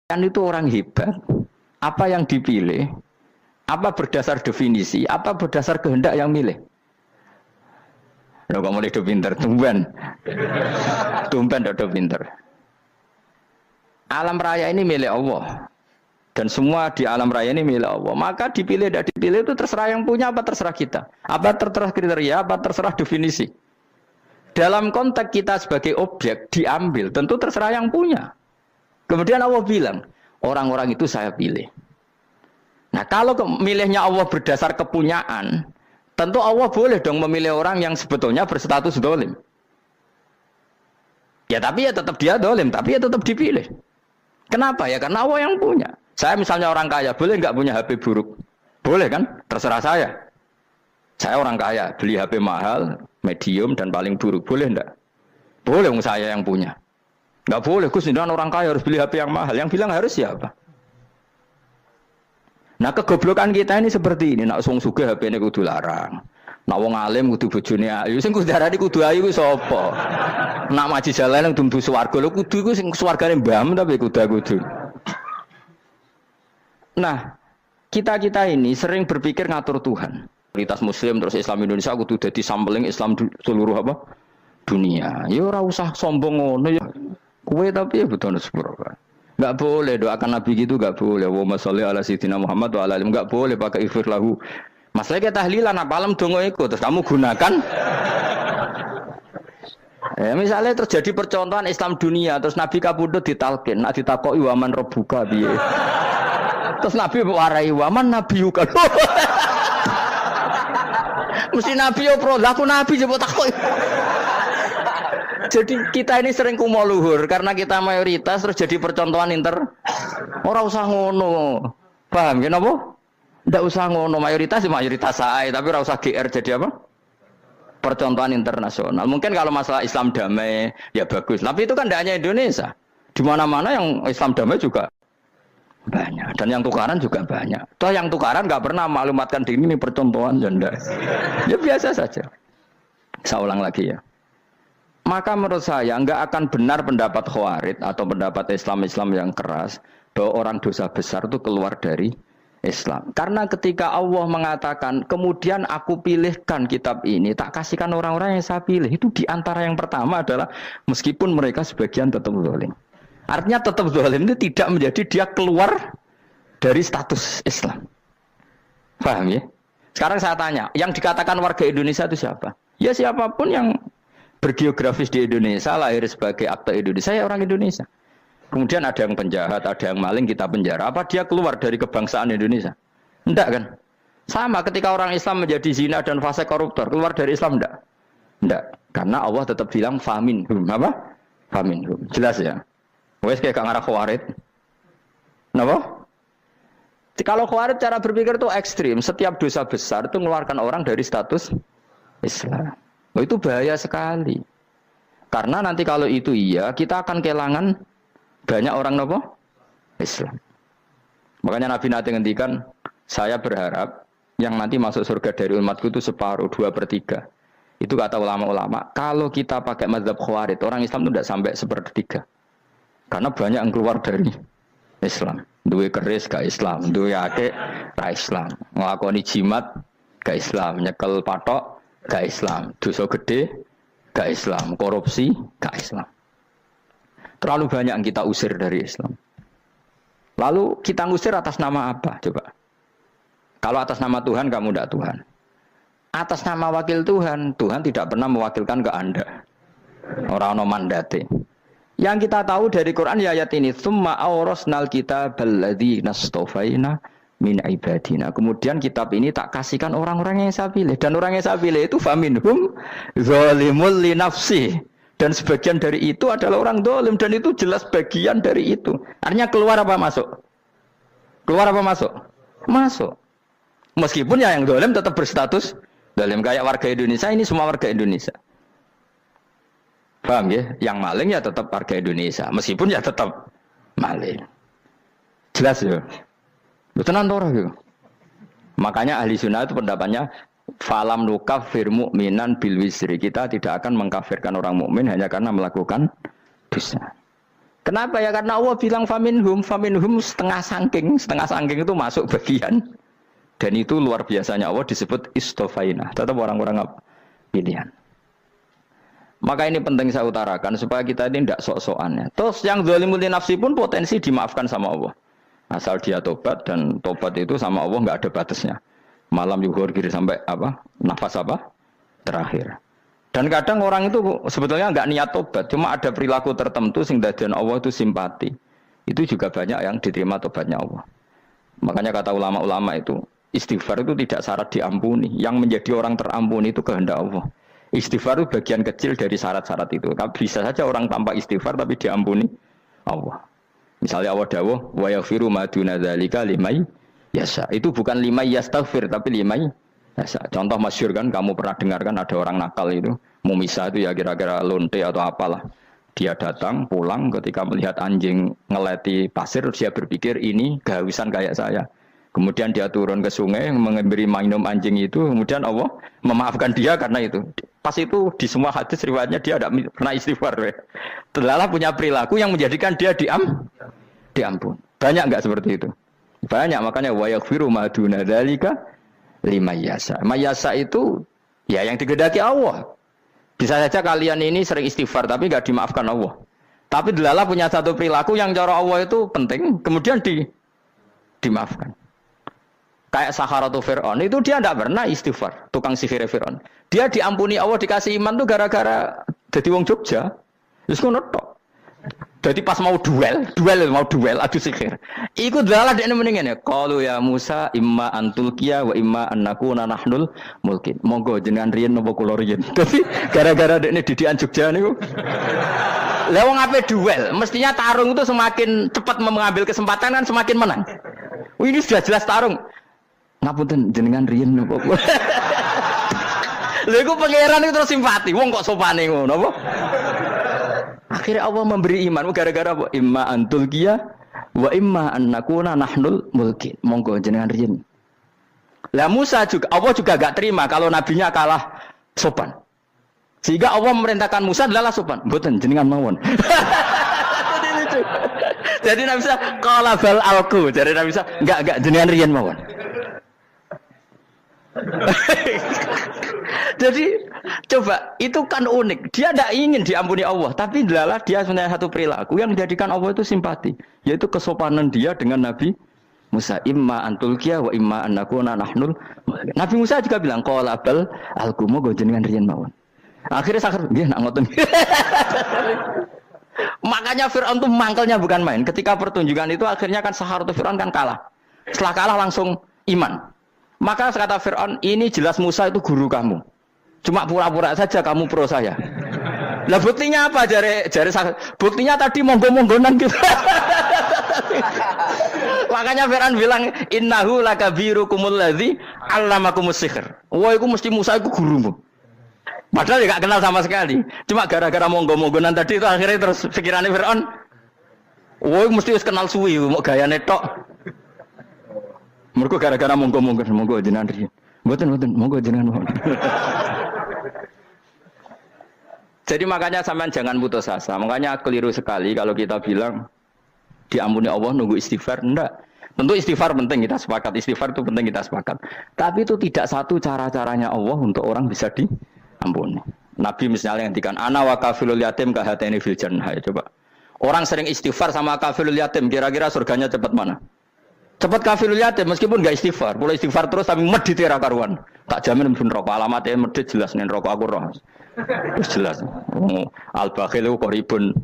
Kan itu orang hebat. Apa yang dipilih? Apa berdasar definisi? Apa berdasar kehendak yang milih? Lo kamu udah pinter, tumben. Tumben udah pinter. Alam raya ini milik Allah. Dan semua di alam raya ini milik Allah. Maka dipilih tidak dipilih itu terserah yang punya apa terserah kita. Apa terserah kriteria, apa terserah definisi. Dalam konteks kita sebagai objek diambil, tentu terserah yang punya. Kemudian Allah bilang, orang-orang itu saya pilih. Nah kalau milihnya Allah berdasar kepunyaan, tentu Allah boleh dong memilih orang yang sebetulnya berstatus dolim. Ya tapi ya tetap dia dolim, tapi ya tetap dipilih. Kenapa ya? Karena Allah yang punya. Saya misalnya orang kaya, boleh nggak punya HP buruk? Boleh kan? Terserah saya. Saya orang kaya, beli HP mahal, medium dan paling buruk. Boleh enggak? Boleh saya yang punya. Nggak boleh, Gus, orang kaya harus beli HP yang mahal. Yang bilang harus siapa? Nah kegoblokan kita ini seperti ini. Nak wong sugih HP ini kudu larang. Nak wong alim kudu bojone ayu. Sing kudu darani kudu ayu ku sapa? Nak maji jalan nang dumbu swarga lho kudu iku sing swargane mbam tapi kudu. Nah, kita ini sering berpikir ngatur Tuhan. Komunitas Muslim terus Islam Indonesia kudu dadi sampling Islam seluruh apa? Dunia. Ya ora usah sombong ngono ya. Kowe tapi ya betul sepuro. Enggak boleh doakan Nabi gitu, enggak boleh. Allahumma sholli ala sayyidina Muhammad wa ala alihi. Enggak boleh pakai ighfir lahu. Masalah kita tahlilan apalem donga iku terus kamu gunakan. Misalnya terjadi percontohan Islam dunia terus Nabi kapundhut ditalkin, nak ditakoki waman rabbuka piye. Terus Nabi warai waman nabiyuka. Mesti Nabi yo pro, lah aku Nabi coba takoki. Jadi kita ini sering kumo luhur karena kita mayoritas terus jadi percontohan Ora usah ngono. Paham ya napa? Ndak usah ngono, mayoritas saya, tapi ora usah GR jadi apa? Percontohan internasional. Mungkin kalau masalah Islam damai ya bagus, tapi itu kan tidak hanya Indonesia. Di mana-mana yang Islam damai juga banyak dan yang tukaran juga banyak. Toh yang tukaran nggak pernah maklumatkan diri ini percontohan janda. Ya biasa saja. Saya ulang lagi ya. Maka menurut saya nggak akan benar pendapat Khawarij atau pendapat Islam yang keras bahwa orang dosa besar itu keluar dari Islam. Karena ketika Allah mengatakan kemudian aku pilihkan kitab ini tak kasihkan orang-orang yang saya pilih, itu diantara yang pertama adalah meskipun mereka sebagian tetap zalim. Artinya tetap zalim itu tidak menjadi dia keluar dari status Islam. Paham ya? Sekarang saya tanya, yang dikatakan warga Indonesia itu siapa? Ya siapapun yang bergeografis di Indonesia, lahir sebagai akte Indonesia, ya orang Indonesia. Kemudian ada yang penjahat, ada yang maling, kita penjara. Apa dia keluar dari kebangsaan Indonesia? Enggak kan? Sama ketika orang Islam menjadi zina dan fasik koruptor, keluar dari Islam enggak? Enggak. Karena Allah tetap bilang faminhum. Apa? Faminhum. Jelas ya? Wes kayak ngarah Khawarij. Kenapa? Kalau Khawarij cara berpikir itu ekstrim. Setiap dosa besar itu mengeluarkan orang dari status Islam. Oh, itu bahaya sekali. Karena nanti kalau itu iya, kita akan kehilangan banyak orang nopo Islam. Makanya Nabi nanti ngendikan, saya berharap yang nanti masuk surga dari umatku itu separuh, 2/3. Itu kata ulama-ulama. Kalau kita pakai mazhab Khawarij, orang Islam itu tidak sampai 1/3. Karena banyak yang keluar dari Islam. Duwe keris gak Islam, duwe akeh gak Islam, nglakoni jimat gak Islam, nyekel patok gak Islam, dosa gede gak Islam, korupsi gak Islam. Terlalu banyak yang kita usir dari Islam. Lalu kita ngusir atas nama apa? Coba. Kalau atas nama Tuhan kamu tidak Tuhan. Atas nama wakil Tuhan, Tuhan tidak pernah mewakilkan ke Anda. Orang-orang mandate. Yang kita tahu dari Quran ya ayat ini, tsumma awrasnal kitabal ladzina astafaina min ibadina. Kemudian kitab ini tak kasihkan orang-orang yang saya pilih, dan orang yang saya pilih itu faminhum zalimul li nafsi, dan sebagian dari itu adalah orang zalim, dan itu jelas bagian dari itu. Artinya keluar apa masuk? Keluar apa masuk? Masuk. Meskipun ya yang zalim tetap berstatus zalim, kayak warga Indonesia ini semua warga Indonesia. Paham ya? Yang maling ya tetap warga Indonesia, meskipun ya tetap maling. Jelas ya? Betulan ora gitu. Makanya ahli sunnah itu pendapatnya falam nukafir mu'minan bil wisri. Kita tidak akan mengkafirkan orang mukmin hanya karena melakukan dosa. Kenapa ya? Karena Allah bilang faminhum setengah sangking itu masuk bagian. Dan itu luar biasanya Allah disebut istofaina. Tetap orang-orang pilihan. Maka ini penting saya utarakan supaya kita ini tidak sok-sokan ya. Terus yang zalimul nafsi pun potensi dimaafkan sama Allah. Asal dia tobat dan tobat itu sama Allah nggak ada batasnya. Malam yuhur kiri sampai apa? Nafas apa? Terakhir. Dan kadang orang itu sebetulnya nggak niat tobat, cuma ada perilaku tertentu sehingga dan Allah itu simpati. Itu juga banyak yang diterima tobatnya Allah. Makanya kata ulama-ulama itu, istighfar itu tidak syarat diampuni. Yang menjadi orang terampuni itu kehendak Allah. Istighfar itu bagian kecil dari syarat-syarat itu. Bisa saja orang tanpa istighfar tapi diampuni Allah. Misalnya Allah dawuh, wa yaghfiru ma duna dzalika limay yasha. Itu bukan limay yastaghfir tapi limay yasha. Contoh masyhur kan, kamu pernah dengar kan ada orang nakal itu, mumisa itu ya kira-kira lonte atau apalah. Dia datang, pulang ketika melihat anjing ngeleti pasir, dia berpikir ini kehausan kayak saya. Kemudian dia turun ke sungai, memberi minum anjing itu, kemudian Allah memaafkan dia karena itu. Pas itu di semua hadis riwayatnya dia tidak pernah istighfar. Terlalu punya perilaku yang menjadikan dia diampun. Banyak enggak seperti itu? Banyak, makanya wa yaghfiru ma duna dzalika liman yasha. Mayasa itu ya yang digedaki Allah. Bisa saja kalian ini sering istighfar tapi enggak dimaafkan Allah. Tapi delala punya satu perilaku yang cara Allah itu penting, kemudian dimaafkan. Kayak Saharatu Fir'aun, itu dia tidak pernah istighfar, tukang sihir Fir'aun. Dia diampuni Allah, dikasih iman tuh gara-gara jadi wong Jogja. Terus ngono tok. Jadi pas mau duel adu sihir. Iku dalah dekne mendingan ya. Qalu ya Musa imma antulqiya wa imma annakuna nahnul mulkin. Monggo jenengan riyen napa kula riyen. Dadi gara-gara dekne didikan Jogja niku. Lah wong ape duel, mestinya tarung itu semakin cepat mengambil kesempatan kan semakin menang. Ini sudah jelas tarung. Ngapunten jenengan riyen napa kula. Lha iku pangeran itu terus simpati. Wong kok sopane ngono apa? Akhirnya Allah memberi iman gara-gara apa? Imma antulqiya wa imma annakuna nahnul mulkin. Monggo jenengan riyen. Lah Musa juga Allah juga enggak terima kalau nabinya kalah sopan. Sehingga Allah memerintahkan Musa adalah sopan. Mboten jenengan mawon. Jadi Nabi Musa qala bal alqu. Jadi Nabi Musa enggak jenengan riyen mawon. Jadi coba itu kan unik. Dia tidak ingin diampuni Allah, tapi adalah dia sebenarnya satu perilaku yang menjadikan Allah itu simpati, yaitu kesopanan dia dengan Nabi Musa. Imma antulqiya wa imma annakuna nahnul. Nabi Musa juga bilang qala bal alqumu go jenengan riyen mawon. Akhirnya sakar nggih nak ngoten. Makanya Firaun itu mangkelnya bukan main. Ketika pertunjukan itu akhirnya kan Saharatu Firaun kan kalah. Setelah kalah langsung iman. Maka kata Fir'aun, ini jelas Musa itu guru kamu. Cuma pura-pura saja kamu pro saya. Lah buktinya apa? Jare buktinya tadi monggo-monggonan gitu. Makanya Fir'aun bilang, innahu lakabirukumul ladzi 'allamakumus sihr. Wah, itu mesti Musa itu gurumu. Padahal dia enggak kenal sama sekali. Cuma gara-gara monggo-monggonan tadi itu akhirnya terus pikirannya Fir'aun, wah, mesti wis kenal suwi, mau gayane tok. Mergo gara-gara monggo jenengan riyen. Mboten monggo jenengan mawon. Jadi makanya sampean jangan putus asa. Makanya keliru sekali kalau kita bilang diampuni Allah nunggu istighfar. Enggak. Tentu istighfar penting, kita sepakat. Istighfar itu penting, kita sepakat. Tapi itu tidak satu cara-caranya Allah untuk orang bisa diampuni. Nabi misalnya ngendikan ana wa kafilul yatim ka hatani fil jannah. Coba. Orang sering istighfar sama kafilul yatim, kira-kira surganya cepat mana? Cepat kafirul yatim meskipun enggak istighfar, boleh istighfar terus tapi medit ra karuan. Tak jamin mungkin rokok alamatnya medit jelas nen rokok aku roh. Wis jelas. Al bakhilu qaribun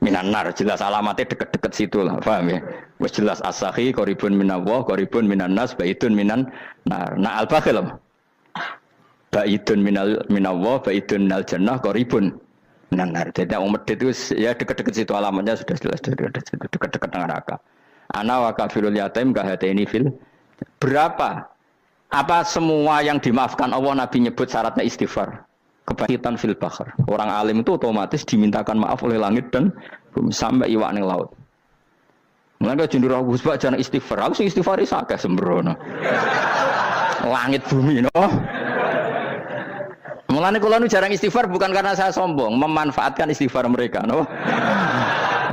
minan nar, jelas alamatnya deket-deket situ lah, paham ya? Wis jelas as-sakhi qaribun minallah, qaribun minan nas, baitun minan nar. Nah al bakhil baitun minallah, baitun minal jannah, qaribun minan nar. Jadi yang medit itu ya deket-deket situ alamatnya sudah jelas deket-deket neraka. Ana wa kafirul yatim kahataini fil. Berapa? Apa semua yang dimaafkan Allah Nabi nyebut syaratnya istighfar? Kebahitan fil bahr. Orang alim itu otomatis dimintakan maaf oleh langit dan bumi sampai iwak ning laut. Mulane jendur aku sebab jangan istighfar. Aku sing istighfar is akeh sembrono. Langit bumi no. Mulane kula nu jarang istighfar bukan karena saya sombong, memanfaatkan istighfar mereka no.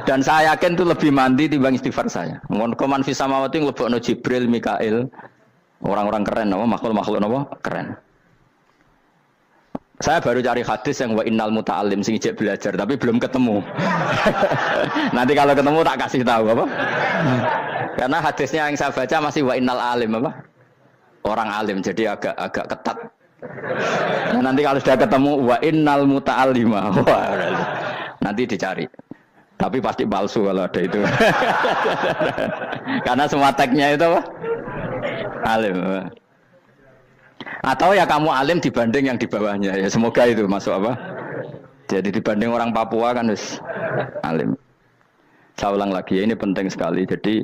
Dan saya yakin itu lebih mandi timbang istighfar saya. Koman fi samawati nglebokno Jibril, Mikail. Orang-orang keren apa makhluk-makhluk apa keren. Saya baru cari hadis yang wa innal muta'allim sing ijek belajar tapi belum ketemu. Nanti kalau ketemu tak kasih tahu apa? Karena hadisnya yang saya baca masih wa innal alim apa? Orang alim jadi agak ketat. Nah, nanti kalau sudah ketemu wa innal muta'allima. Wah, nanti dicari. Tapi pasti palsu kalau ada itu. Karena semua tagnya itu apa? Alim. Atau ya kamu alim dibanding yang di bawahnya. Ya semoga itu masuk apa? Jadi dibanding orang Papua kan harus alim. Saya ulang lagi ya, ini penting sekali. Jadi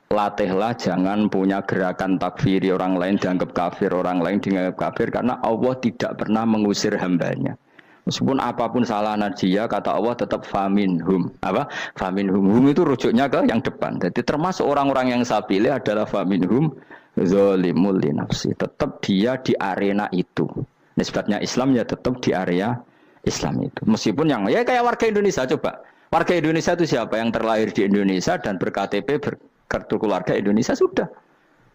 latihlah jangan punya gerakan takfiri orang lain dianggap kafir, orang lain dianggap kafir karena Allah tidak pernah mengusir hambanya. Meskipun apapun salah dia, kata Allah tetap faminhum. Apa? Faminhum. Hum itu rujuknya ke yang depan. Jadi termasuk orang-orang yang saya pilih adalah faminhum zalimul li nafsi. Tetap dia di arena itu. Nisbatnya Islam ya tetap di area Islam itu. Meskipun yang ya kayak warga Indonesia coba. Warga Indonesia itu siapa? Yang terlahir di Indonesia dan ber-KTP berkartu keluarga Indonesia sudah.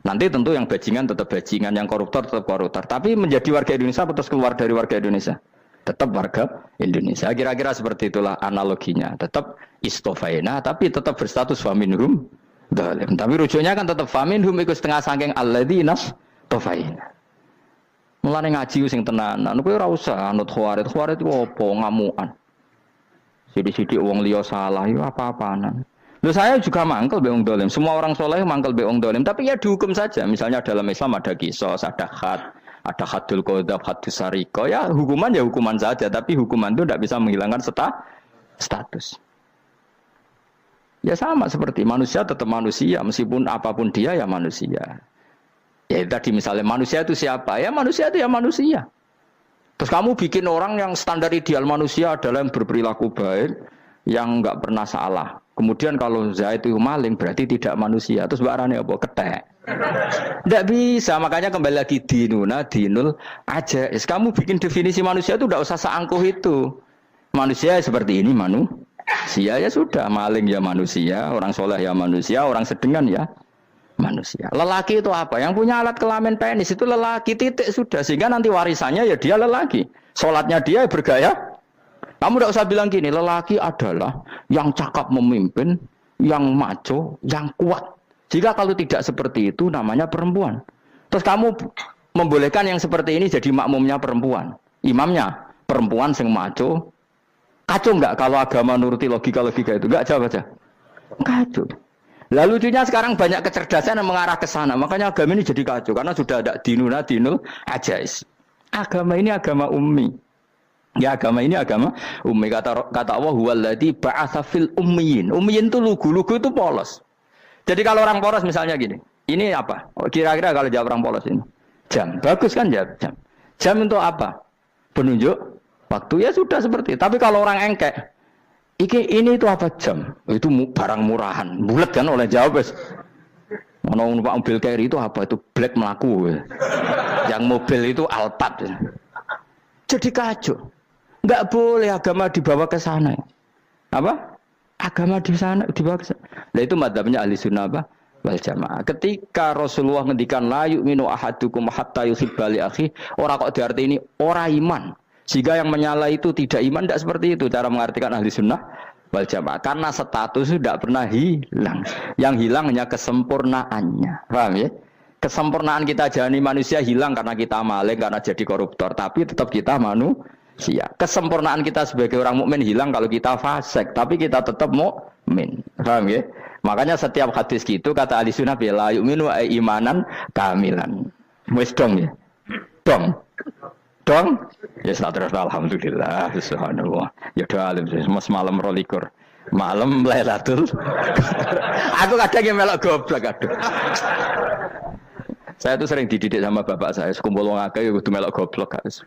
Nanti tentu yang bajingan tetap bajingan, yang koruptor tetap koruptor. Tapi menjadi warga Indonesia terus keluar dari warga Indonesia. Tetap warga Indonesia. Kira-kira seperti itulah analoginya. Tetap istofaina, tapi tetap berstatus faminhum dalim. Tapi rujuknya kan tetap faminhum ikut setengah sangking alladzina tofaina. Mulane ngaji sing tenanan. Kowe ora usah anut khawarit. Khawarit itu apa? Ngamukan. Sidik-sidik wong liya salah itu apa-apaanan. Loh saya juga mangkel be wong dolim. Semua orang soleh mangkel be wong dolim. Tapi ya dihukum saja. Misalnya dalam Islam ada kisos, ada had. Ada hadul qadzaf, hadus sariko, ya hukuman saja, tapi hukuman itu tidak bisa menghilangkan status. Ya sama seperti manusia tetap manusia, meskipun apapun dia ya manusia. Ya tadi misalnya manusia itu siapa? Ya manusia itu ya manusia. Terus kamu bikin orang yang standar ideal manusia adalah yang berperilaku baik, yang nggak pernah salah. Kemudian kalau Zaid itu maling berarti tidak manusia. Terus barangnya apa? Ketek. Tidak bisa, makanya kembali lagi dinul aja. Kamu bikin definisi manusia itu tidak usah seangkuh itu. Manusia seperti ini manusia ya sudah, maling ya manusia, orang soleh ya manusia, orang sedengan ya manusia. Lelaki itu apa? Yang punya alat kelamin penis itu lelaki titik sudah. Sehingga nanti warisannya ya dia lelaki. Sholatnya dia bergaya. Kamu tidak usah bilang gini, lelaki adalah yang cakap memimpin, yang maco, yang kuat. Jika kalau tidak seperti itu namanya perempuan. Terus kamu membolehkan yang seperti ini jadi makmumnya perempuan. Imamnya perempuan sing maco. Kacau enggak kalau agama nuruti logika-logika itu? Enggak jawab aja. Kacau. Lalu lucunya sekarang banyak kecerdasan yang mengarah ke sana. Makanya agama ini jadi kacau. Karena sudah ada dinul ajais. Agama ini agama ummi. Ya agama ini agama ummi. Kata Allah huwallazi ba'atsa fil ummiyin. Ummiyin itu lugu itu polos. Jadi kalau orang polos misalnya gini, ini apa? Kira-kira kalau jawab orang polos ini, jam. Bagus kan jawab jam. Jam untuk apa? Penunjuk waktu ya sudah seperti. Tapi kalau orang engkek, ini itu apa jam? Itu barang murahan. Bulat kan oleh jawab. Mau numpak mobil carry itu apa? Itu black melaku. Yang mobil itu Alphard. Jadi kacau. Enggak boleh agama dibawa ke sana. Apa? Agama di sana dibawa ke sana. Nah itu madzhabnya ahli sunnah apa? Wal jamaah. Ketika Rasulullah ngendikan la yu'minu ahadukum hatta yuhibba li akhi, ora kok diarti ini ora iman. Jika yang menyala itu tidak iman, tidak seperti itu cara mengartikan ahli sunnah wal jamaah. Karena status itu tidak pernah hilang. Yang hilang hanya kesempurnaannya. Paham ya? Kesempurnaan kita jalani manusia hilang karena kita maling, karena jadi koruptor. Tapi tetap kita manusia. Kesempurnaan kita sebagai orang mukmin hilang kalau kita fasik, tapi kita tetap mukmin. Paham ya? Makanya setiap hadis gitu kata ahli sunnah la yu'minu imanan kamilan. Wis dong ya. Dong. Ya terus alhamdulillah subhanallah. Ya doa alim semalam 12. Malam Lailatul. Aku kadang yang melok goblok aduh. Saya tuh sering dididik sama bapak saya, sekumpul wong akeh ya kudu melok goblok guys.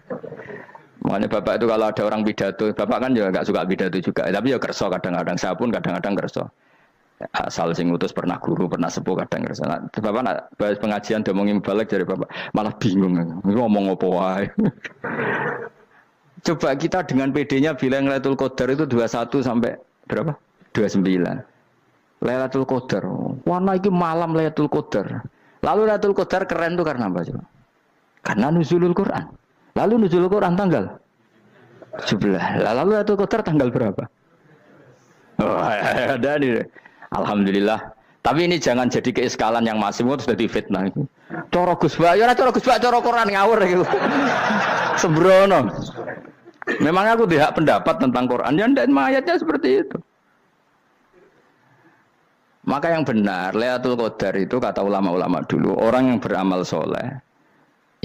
Makanya bapak itu kalau ada orang pidato, bapak kan juga enggak suka pidato juga, tapi ya kerso kadang-kadang, saya pun kadang-kadang kerso. Asal sing ngutus pernah guru, pernah sepuh kadang kerso. Nah, bapak nak bahas pengajian ngomongin balik dari bapak, malah bingung. Ngomong apa wae. Coba kita dengan PD-nya bilang Lailatul Qadar itu 21 sampai berapa? 29. Lailatul Qadar. Warna iki malam Lailatul Qadar. Lalu Lailatul Qadar keren tuh karena apa coba? Karena nuzulul Quran. Lalu nuzulul Quran tanggal 17. Lalu Lailatul Qadar tanggal berapa? Oh, ada nih. Alhamdulillah. Tapi ini jangan jadi keiskalan yang masih itu sudah difitnah. Coro Gus Bak, ya coro Gus Bak, coro Quran ngawur gitu. Sembrono. Memang aku tidak pendapat tentang Quran, ya dan ayatnya seperti itu. Maka yang benar, Lailatul Qadar itu kata ulama-ulama dulu, orang yang beramal soleh,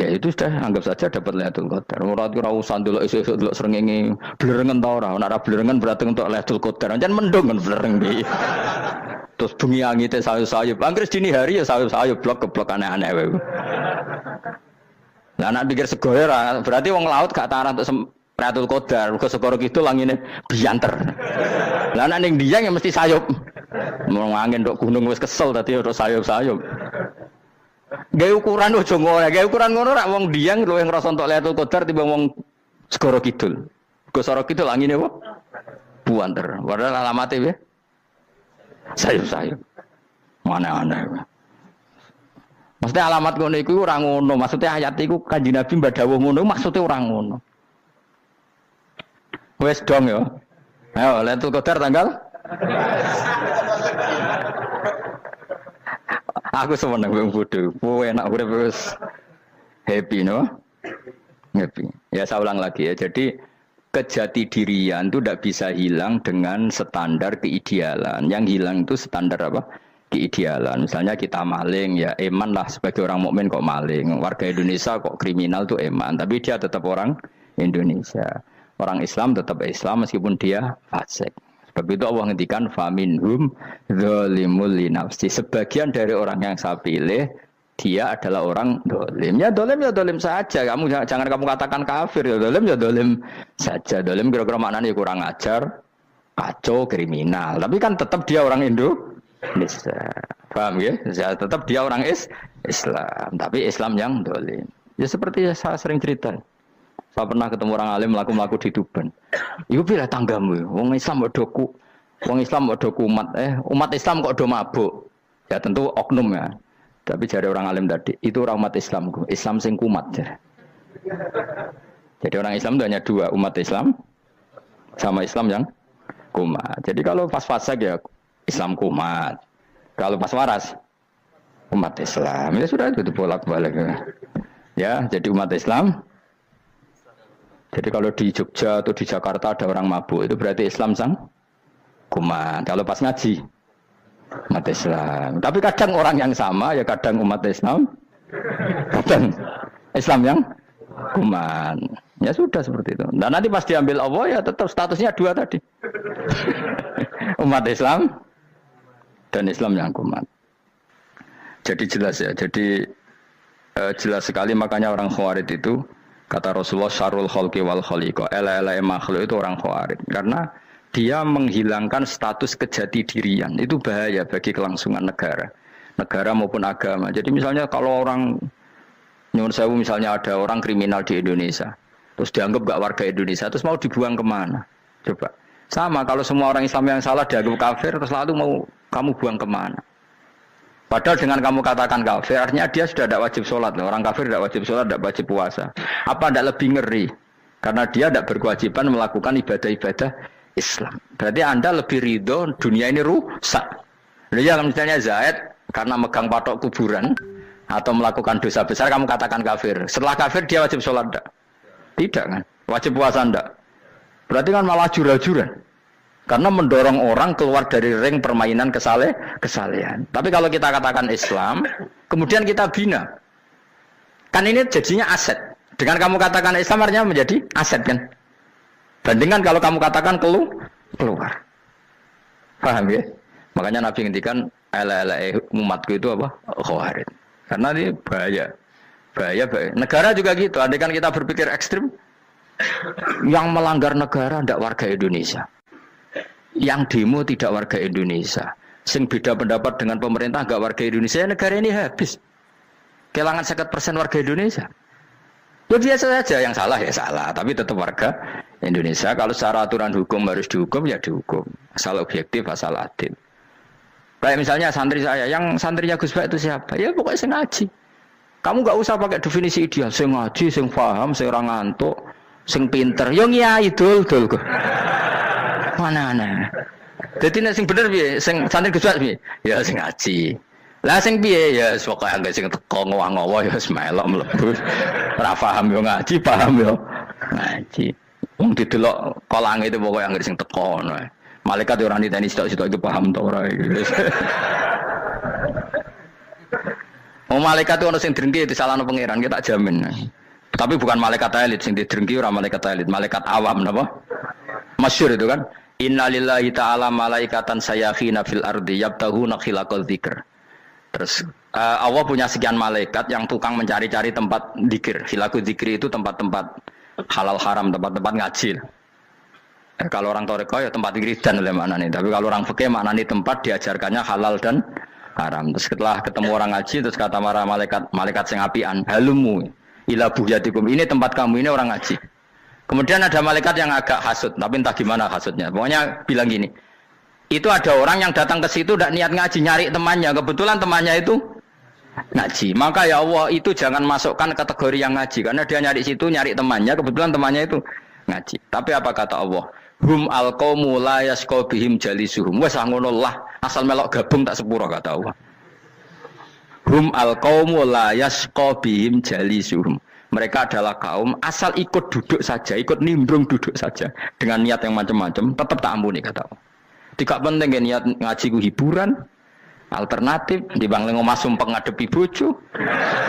ya itu sudah anggap saja dapat Lailatul Qadar. Ora usah ndelok esuk-esuk ndelok srengenge blerengen ta ora. Nek ora blerengen berarti untuk Lailatul Qadar. Jan mendung kan blereng iki. Terus bengi angite sayup-sayup. Anggere dini hari ya sayup-sayup blok-blok aneh-aneh wae. Lah nek pikir segoyo ora, berarti wong laut gak tarah untuk Lailatul Qadar. Mergo segoro kidul langine bianter. Lah nek ning Dieng ya mesti sayup. Mau angin tok gunung wis kesel dadi ora sayup-sayup. Gawe ukuran ojo ngono, gawe ukuran ngono rak wong Dieng luwih ngrasa entuk Lailatul Qadar timbang wong segoro kidul. Go segoro kidul angine apa? Buanter. Padahal alamate piye? Sayup-sayup. Mana-mana. Maksudnya alamat ngono iku ora ngono, maksudnya ayat iku Kanjeng Nabi mbadhawuh ngono, maksudnya ora ngono. Wes dong ya. Ayo Lailatul Qadar tanggal aku seneng wong bodho. Kowe enak urip wis happy no? Happy. Ya saya ulang lagi ya. Jadi kejati dirian itu tidak bisa hilang dengan standar keidealan. Yang hilang itu standar apa? Keidealan. Misalnya kita maling, ya eman lah sebagai orang mukmin kok maling. Warga Indonesia kok kriminal tuh eman, tapi dia tetap orang Indonesia. Orang Islam tetap Islam meskipun dia fasik. Sebab itu Allah ngendikan faminhum zalimul linafsi. Sebagian dari orang yang saya pilih dia adalah orang dolim. Ya dolim saja. Kamu jangan kamu katakan kafir. Ya dolim saja. Dolim kira-kira maknanya kurang ajar, kacau, kriminal. Tapi kan tetap dia orang Indonesia. Paham ya? Ya tetap dia orang Islam. Tapi Islam yang dolim. Ya seperti saya sering cerita. Saya pernah ketemu orang alim melaku-melaku di Tuban. Iku pilih tanggamu. Wong Islam kok doku. Wong Islam kok doku umat. Umat Islam kok do mabuk. Ya tentu oknum ya. Tapi jari orang alim tadi, itu orang umat Islam. Islam sing kumat. Jadi orang Islam itu hanya dua, umat Islam sama Islam yang kumat. Jadi kalau pas fasik ya Islam kumat. Kalau pas waras umat Islam. Ya sudah itu bolak-balik. Ya, jadi umat Islam. Jadi kalau di Jogja atau di Jakarta ada orang mabuk, itu berarti Islam sang kumat. Kalau pas ngaji umat Islam. Tapi kadang orang yang sama ya kadang umat Islam, kadang Islam yang kuman. Ya sudah seperti itu. Dan nanti pas diambil Allah ya tetap statusnya dua tadi. Umat Islam dan Islam yang kuman. Jadi jelas ya. Jadi jelas sekali makanya orang Khawarij itu kata Rasulullah syarrul khalqi wal khaliqa. Ela-ela makhluk itu orang Khawarij karena dia menghilangkan status kejati dirian. Itu bahaya bagi kelangsungan negara maupun agama. Jadi misalnya kalau orang nyuwun sewu misalnya ada orang kriminal di Indonesia, terus dianggap gak warga Indonesia, terus mau dibuang kemana? Coba. Sama kalau semua orang Islam yang salah dianggap kafir, terus lalu mau kamu buang kemana? Padahal dengan kamu katakan kafir, artinya dia sudah tidak wajib sholat. Orang kafir tidak wajib sholat, tidak wajib puasa. Apa tidak lebih ngeri? Karena dia tidak berkewajiban melakukan ibadah-ibadah Islam. Berarti Anda lebih ridho dunia ini rusak. Ya misalnya Zaid karena megang patok kuburan atau melakukan dosa besar kamu katakan kafir. Setelah kafir dia wajib sholat enggak? Tidak kan? Wajib puasa enggak? Berarti kan malah jura-jura. Karena mendorong orang keluar dari ring permainan kesalehan. Tapi kalau kita katakan Islam, kemudian kita bina. Kan ini jadinya aset. Dengan kamu katakan Islam artinya menjadi aset kan? Bandingkan kalau kamu katakan keluar. Paham ya? Makanya Nabi ngendikan ala umatku itu apa? Khawarij. Karena ini bahaya. Bahaya. Negara juga gitu. Andai kan kita berpikir ekstrim, yang melanggar negara tidak warga Indonesia. Yang demo tidak warga Indonesia. Sing beda pendapat dengan pemerintah enggak warga Indonesia, negara ini habis. Kehilangan 50% warga Indonesia. Ya biasa saja, yang salah ya salah, tapi tetap warga Indonesia. Kalau secara aturan hukum harus dihukum ya dihukum, asal objektif, asal adil. Kayak misalnya santri saya, yang santrinya Gus Bak itu siapa? Ya pokoknya sing ngaji. Kamu nggak usah pakai definisi ideal, sing ngaji, sing paham, sing ora ngantuk, sing pinter. Yo ngiyai dul kok. Mana. Jadi nek sing bener piye? Sing santri Gus Bak piye? Ya sing ngaji. Lah sing piye ya pokoke anggere sing teko ngowah-ngowah ya wis melok mlebu. Ora paham yo ngaji, paham yo ngaji. Wong didelok kolange itu pokoke anggere sing teko ngono. Malaikat ora niteni sitok-sitok iki paham ta ora iki. Oh malaikat itu ono sing drengki disalahno pangeran kita jamin. Tapi bukan malaikat elit sing didrengki ora malaikat elit, malaikat awam napa? Masyhur itu kan. Innalillahi ta'ala malaikatan sayakhina fil ardi yabtahuna khilaqal dzikr. Terus Allah punya sekian malaikat yang tukang mencari-cari tempat dzikir. Khilaqul dzikri itu tempat-tempat halal haram, tempat-tempat ngaji. Kalau orang toreko ya tempat wiridan oleh maknanya. Tapi kalau orang fikih maknanya tempat diajarkannya halal dan haram. Terus setelah ketemu orang ngaji terus kata para malaikat sing apian, halumu ila buhyatikum. Ini tempat kamu, ini orang ngaji. Kemudian ada malaikat yang agak hasud, tapi entah gimana hasudnya. Pokoknya bilang gini, itu ada orang yang datang ke situ tidak niat ngaji, nyari temannya. Kebetulan temannya itu ngaji. Maka ya Allah itu jangan masukkan kategori yang ngaji, karena dia nyari situ, nyari temannya. Kebetulan temannya itu ngaji. Tapi apa kata Allah? Hum alqaumu la yasqa bihim jalisuhum. Wes ngono lah, asal melok gabung tak sepuro kata Allah. Hum alqaumu la yasqa bihim jalisuhum. Mereka adalah kaum asal ikut duduk saja, ikut nimbrung duduk saja dengan niat yang macam-macam, tetap tak ampuni kata Allah. Tidak penting ya niat ngaji ku hiburan, alternatif di bang lengo masum pengadepi bojo.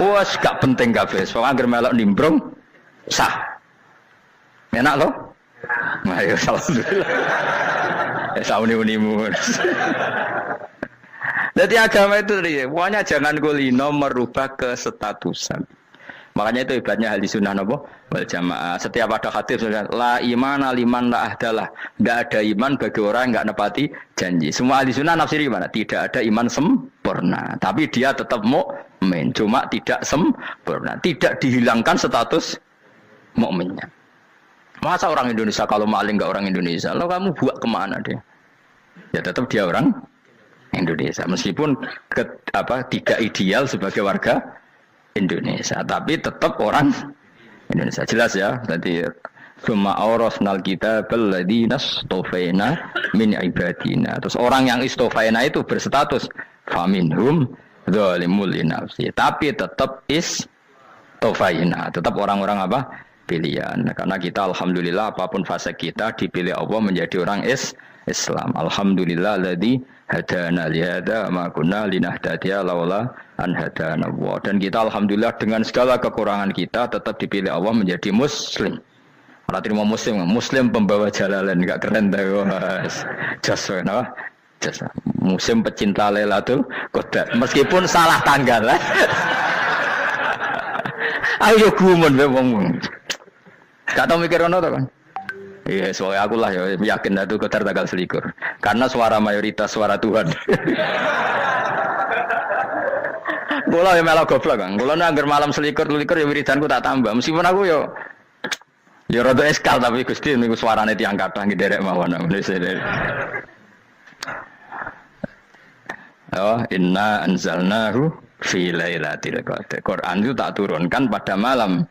Wes gak penting kabeh. Soale anggere melok nimbrung sah. Enak loh? Nah, ya alhamdulillah. Ya sauni-unimu. Jadi agama itu pokoknya jangan kulino merubah kesestatusan. Makanya itu hebatnya ahli sunnah napa wal jamaah. Setiap ada hadis la iman liman la ahdalah. Tidak ada iman bagi orang yang enggak nepati janji. Semua ahli sunnah nafsiri gimana? Tidak ada iman sempurna, tapi dia tetap mukmin, cuma tidak sempurna. Tidak dihilangkan status mukminnya. Masa orang Indonesia kalau maling enggak orang Indonesia? Lo kamu buat kemana dia? Ya tetap dia orang Indonesia meskipun tidak ideal sebagai warga Indonesia, tapi tetap orang Indonesia. Jelas ya. Tadi summa awrasnal kitabal ladzina istofaina min ibadina. Terus orang yang istofaina itu berstatus faminhum zalimul linafsi. Tapi tetap istofaina, tetap orang-orang apa? Pilihan. Karena kita alhamdulillah apapun fase kita dipilih Allah menjadi orang Islam. Alhamdulillah alladzi hadana lihada ma kunna linahtadiya laula an hadana Allah. Dan kita alhamdulillah dengan segala kekurangan kita tetap dipilih Allah menjadi muslim. Ora terima muslim pembawa jalalain, enggak keren ta Mas. Jas no. Jas. Muslim pecinta Lailatul Qadar. Meskipun salah tanggal. Ayo gumun wae wong. Gak tau mikir ono to kan. Iya, soalnya aku lah ya yakin itu Qadar tanggal 21. Karena suara mayoritas suara Tuhan. Kula ya melok goblok kan. Kula nek malam 21 ya wiridanku tak tambah. Meskipun aku ya rada eskal tapi Gusti niku suarane tiyang kathah nderek mawon. Oh, inna anzalnahu fi lailatul qadar. Quran itu tak turunkan pada malam.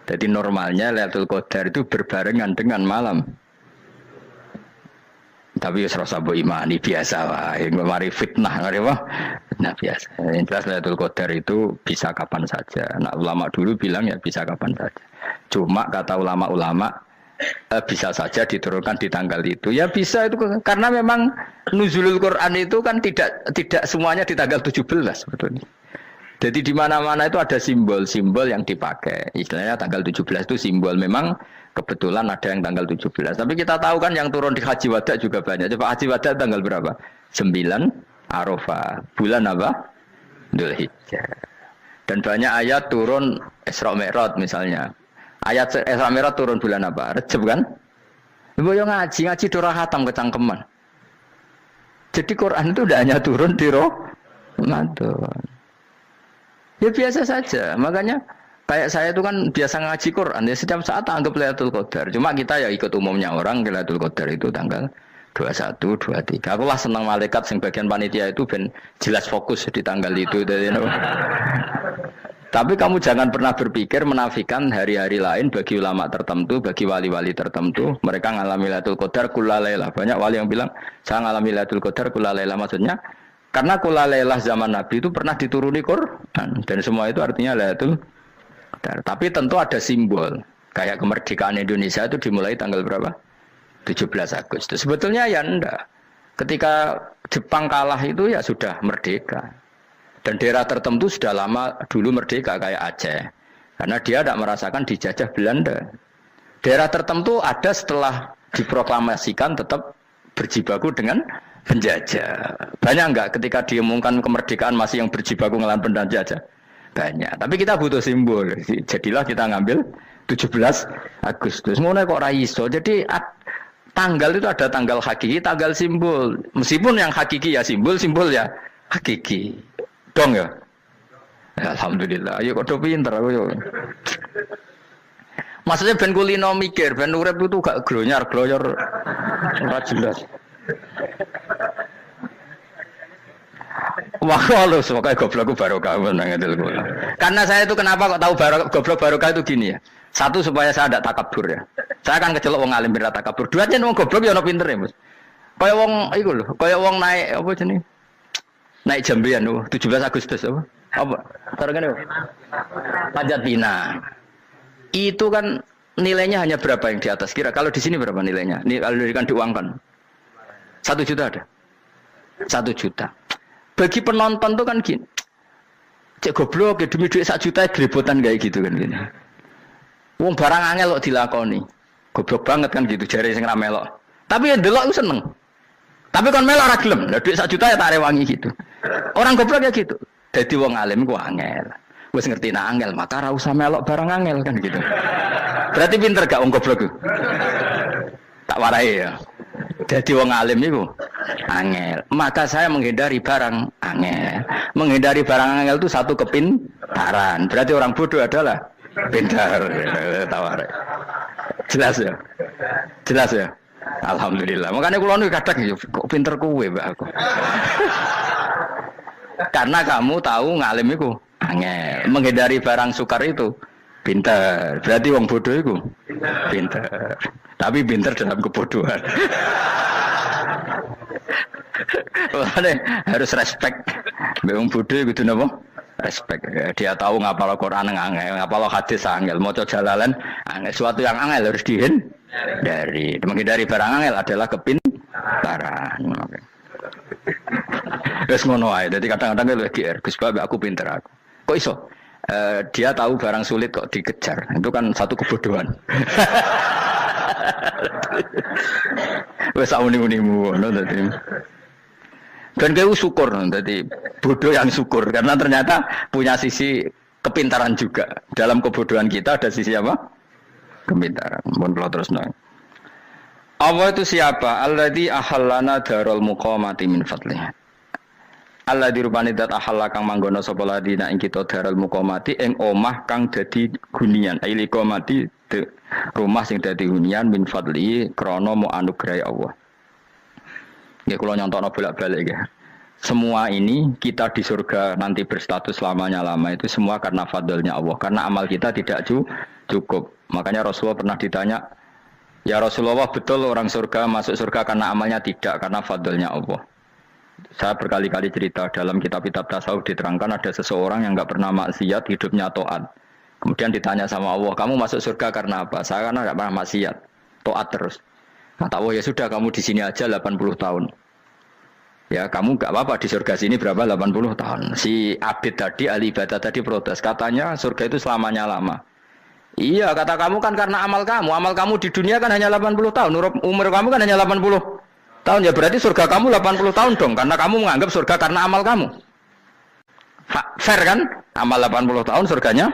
Jadi normalnya Lailatul Qadar itu berbarengan dengan malam. Tapi wis rasa mbok imani biasa wae, mari fitnah ngene wah. Nah biasa. Yang jelas Lailatul Qadar itu bisa kapan saja. Nah ulama dulu bilang ya bisa kapan saja. Cuma kata ulama-ulama bisa saja diturunkan di tanggal itu. Ya bisa itu karena memang nuzulul Quran itu kan tidak semuanya di tanggal 17 sebetulnya. Jadi di mana-mana itu ada simbol-simbol yang dipakai. Istilahnya tanggal 17 itu simbol. Memang kebetulan ada yang tanggal 17. Tapi kita tahu kan yang turun di Haji Wada juga banyak. Coba Haji Wada tanggal berapa? 9 Arafah. Bulan apa? Dzulhijjah. Dan banyak ayat turun Isra Mi'raj misalnya. Ayat Isra Mi'raj turun bulan apa? Rejab kan? Ibu yang ngaji dora khatam kecangkeman. Jadi Quran itu tidak hanya turun di Ramadan. Ya biasa saja, makanya Kayak saya itu kan biasa ngaji Quran ya setiap saat anggap Lailatul Qadar. Cuma kita ya ikut umumnya orang Lailatul Qadar itu tanggal 21, 23. Aku lah senang malaikat sing bagian panitia itu ben jelas fokus di tanggal itu. Tapi kamu jangan pernah berpikir menafikan hari-hari lain bagi ulama tertentu, bagi wali-wali tertentu. Mereka ngalami Lailatul Qadar kullailah. Banyak wali yang bilang saya ngalami Lailatul Qadar kullailah, maksudnya karena kullailah zaman Nabi itu pernah dituruni Quran dan semua itu artinya Lailatul Qadar. Tapi tentu ada simbol. Kayak kemerdekaan Indonesia itu dimulai tanggal berapa? 17 Agustus. Sebetulnya ya enggak. Ketika Jepang kalah itu ya sudah merdeka. Dan daerah tertentu sudah lama dulu merdeka kayak Aceh. Karena dia tidak merasakan dijajah Belanda. Daerah tertentu ada setelah diproklamasikan tetap berjibaku dengan penjajah. Banyak enggak ketika diumumkan kemerdekaan masih yang berjibaku ngelawan penjajah? Banyak. Tapi kita butuh simbol. Jadilah kita ngambil 17 Agustus. Ngono kok ra iso. Jadi tanggal itu ada tanggal hakiki, tanggal simbol. Meskipun yang hakiki ya simbol, simbol ya hakiki. Dong ya. Alhamdulillah. Ayo kok pinter aku yo. Maksudnya ben kulino mikir, ben urip itu gak glonyar-glonyor ora jelas. Wah, lu semoga goblokku barokah menang itu. Karena saya itu kenapa kok tahu goblok barokah itu gini ya. Satu supaya saya tidak takabur ya. Saya akan kecelok wong alim berat takabur. Dua aja wong goblok ya ono pinter ya, Mas. Kaya wong iku lho, kaya wong naik apa jenenge? Naik jambian lho, 17 Agustus apa? Apa? Tarengane apa? Panjat Pinang. Itu kan nilainya hanya berapa yang di atas kira? Kalau di sini berapa nilainya? Ini kalau diberikan diuangkan. 1 juta ada. 1 juta. Bagi penonton tuh kan gini, cek goblok ya demi duit 1 juta grebotan kayak gitu kan gini. Wong barang angel kok dilakoni, goblok banget kan gitu jari sing ra melok. Tapi ya delok seneng. Tapi kon melok ora gelem, lah duit 1 juta ya tak rewangi gitu. Orang goblok ya gitu. Dadi wong alim ku angel. Wis ngerti nak angel maka ora usah melok barang angel kan gitu. Berarti pinter gak wong goblok ku? Tak warai ya. Jadi wong alim niku angel. Maka saya menghindari barang angel. Menghindari barang angel itu satu kepintaran. Berarti orang bodoh adalah pintar. Tawar. Jelas ya? Jelas ya? Alhamdulillah. Makanya kula niku kadang kok pinter kowe, Mbak aku. Karena kamu tahu ngalim iku angel. Menghindari barang sukar itu pintar. Berarti wong bodoh iku pintar. Tapi pintar dalam kebodohan. Makanya harus respect. Wong bodoh kudu napa? Respect. Dia tahu ngapal Quran angel, ngapal hadis angel, maca jalalan angel. Suatu yang angel harus dihindari. Menghindari barang angel adalah kepintaran. Wes ngono ae. Dadi kadang-kadang lho GR, Gus Bab aku pinter aku. Kok iso? Dia tahu barang sulit kok dikejar. Itu kan satu kebodohan. Wes uni-unimu ngono dadi. Dan kayak syukur dadi bodoh yang syukur karena ternyata punya sisi kepintaran juga. Dalam kebodohan kita ada sisi apa? Kepintaran. Mohon kula terusno. Allah itu siapa? Alladzi ahallana darul muqamati min fadlih. Alladzi rupane dat ahalla kang manggono sapa ladina ing kita darul muqamati ing omah kang dadi hunian. Aili qamati rumah sing dadi hunian min fadli krana mu anugrahi Allah. Nggih kula nyontokno bolak-balik nggih. Semua ini kita di surga nanti berstatus lamanya-lama itu semua karena fadlnya Allah. Karena amal kita tidak cukup. Makanya Rasulullah pernah ditanya, "Ya Rasulullah, betul orang surga masuk surga karena amalnya tidak karena fadlnya Allah?" Saya berkali-kali cerita dalam kitab-kitab tasawuf diterangkan ada seseorang yang enggak pernah maksiat, hidupnya taat. Kemudian ditanya sama Allah, "Kamu masuk surga karena apa?" "Saya karena enggak pernah maksiat, taat terus." Kata Allah, "Ya sudah kamu di sini aja 80 tahun." Ya kamu enggak apa-apa di surga sini berapa 80 tahun. Si Abid tadi, ahli ibadah tadi protes. Katanya surga itu selamanya lama. Iya, kata kamu kan karena amal kamu. Amal kamu di dunia kan hanya 80 tahun. Umur kamu kan hanya 80 tahun. Ya berarti surga kamu 80 tahun dong. Karena kamu menganggap surga karena amal kamu. Fair kan? Amal 80 tahun surganya.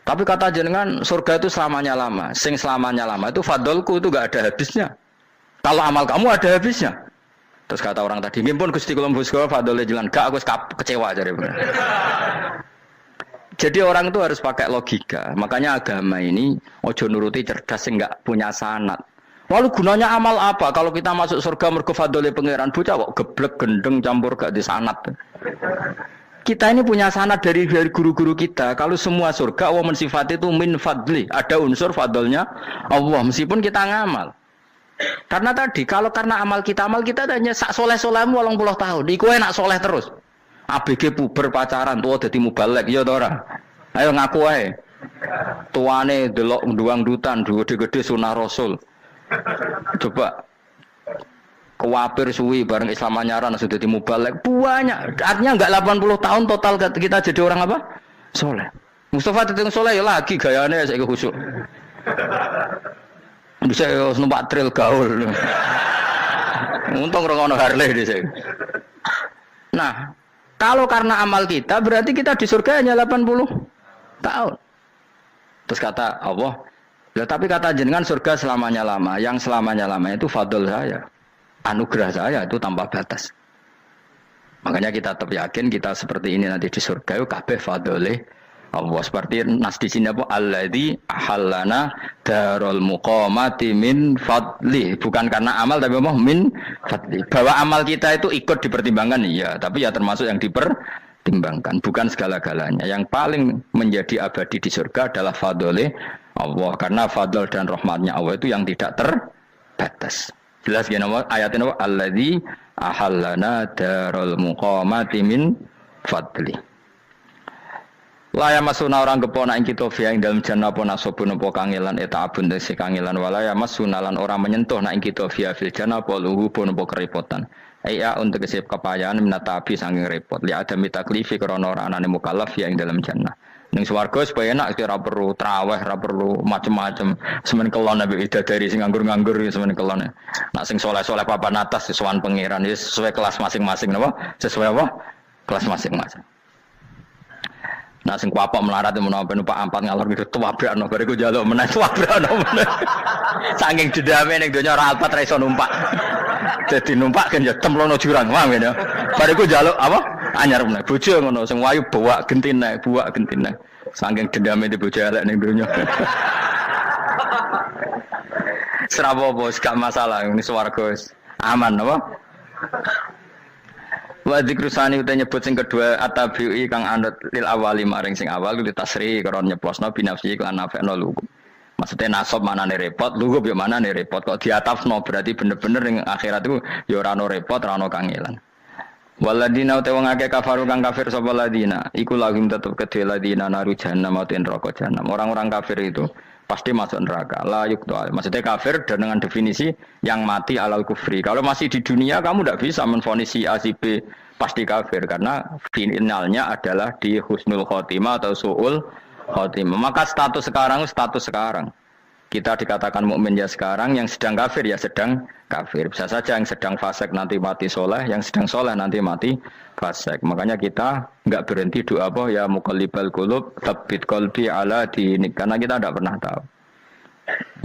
Tapi kata jenengan surga itu selamanya lama. Sing selamanya lama itu fadolku itu gak ada habisnya. Kalau amal kamu ada habisnya. Terus kata orang tadi, "Ngimpun Gusti kula mbusga fadole jalan." Gak, aku kecewa jare. Jadi orang itu harus pakai logika. Makanya agama ini ojo nuruti cerdas sing enggak punya sanad. Lalu gunanya amal apa? Kalau kita masuk surga mergo fadhole pangeran, bocah kok geblek gendeng campur gak di sanad. Kita ini punya sanad dari guru-guru kita. Kalau semua surga Allah mensifati itu min fadli, ada unsur fadlnya Allah meskipun kita ngamal. Karena tadi kalau karena amal kita hanya sak soleh-solehmu 80 tahun. Iku enak soleh terus. ABG puber pacaran tua dadi mubalek ya to ora. Ayo ngaku ae. Tuane delok nduang-dutan gede-gede sunah Rasul. Coba kewapir suwi bareng Islam anyaran sudah dadi mubalek banyak. Artinya enggak 80 tahun total kita jadi orang apa? Soleh. Mustafa teteng soleh ya lagi gayane saiki khusuk. Bisa numpak trail gaul. Untung ora ono Harley dhisik. Nah, kalau karena amal kita berarti kita di surga hanya 80 tahun. Terus kata Allah, ya, tapi kata jenengan surga selamanya lama. Yang selamanya lama itu fadl saya. Anugerah saya itu tanpa batas. Makanya kita tetap yakin kita seperti ini nanti di surga itu kabeh fadlih Allah. Seperti nas di sini apa? Alladzi ahallana darul muqamati min fadli. Bukan karena amal tapi apa? Min fadli. Bahwa amal kita itu ikut dipertimbangkan iya, tapi ya termasuk yang dipertimbangkan, bukan segala-galanya. Yang paling menjadi abadi di surga adalah fadlih Allah, karena fadl dan rahmatnya Allah itu yang tidak terbatas. Jelas gini ayatnya apa? Alladzi ahallana darul muqamati min fadli. Laya masuna orang kepona ing kita via ing dalam jannah apa nasabun apa kangelan eta abun desi kangelan walaya masuna lan orang menyentuh nak ing kita via fil jannah apa luhu pun apa kerepotan. Iya untuk kesip kepayaan minatabi saking repot. Li ada mitaklifi krana ora anane mukallaf via ing dalam jannah. Ning swarga supaya enak ora perlu traweh, ora perlu macem-macem. Semen kelon nabi dari sing nganggur-nganggur semen kelon. Nak sing saleh-saleh papan atas sowan pangeran sesuai kelas masing-masing napa? Sesuai apa? Kelas masing-masing. Nah sing kuapok melarat menawa numpak ampat ngalor gitu tuwabrakno bariku njaluk meneh tuwabrakno meneh. Saking dendame ning donya ora alpat ra iso numpak. Dadi numpak kan ya templono jurang wae ya. Bariku njaluk apa? Anyar meneh. Bojo ngono sing wayu buak gentine. Saking dendame di bojo elek ning donya. Serapo bos gak masalah ini swarga aman apa? Wa dzikrusani uta nyebut sing kedua atabi'i kang anut lil awali maring sing awal kuwi tasri karo nyeplosno binafsi lan nafekno lugu. Maksudnya nasab manane repot, lugu yo manane repot kok diatafno berarti bener-bener ning akhirat iku ya ora ono repot, ora ono kangelan. Waladina uta wong akeh kafaru kang kafir sapa ladina, iku lagim tetep kedhe ladina naru jahannam mauten neraka jahannam. Orang-orang kafir itu pasti masuk neraka. La yuqtal. Maksudnya kafir dengan definisi yang mati alal kufri. Kalau masih di dunia kamu tidak bisa menvonis si A si B pasti kafir karena finalnya adalah di husnul khotimah atau suul khotimah. Maka status sekarang. Kita dikatakan mukmin ya sekarang, yang sedang kafir ya sedang kafir. Bisa saja yang sedang fasik nanti mati soleh, yang sedang soleh nanti mati fasik. Makanya kita enggak berhenti doa apa ya muqallibal qulub tsabbit qalbi ala dinik, karena kita tidak pernah tahu.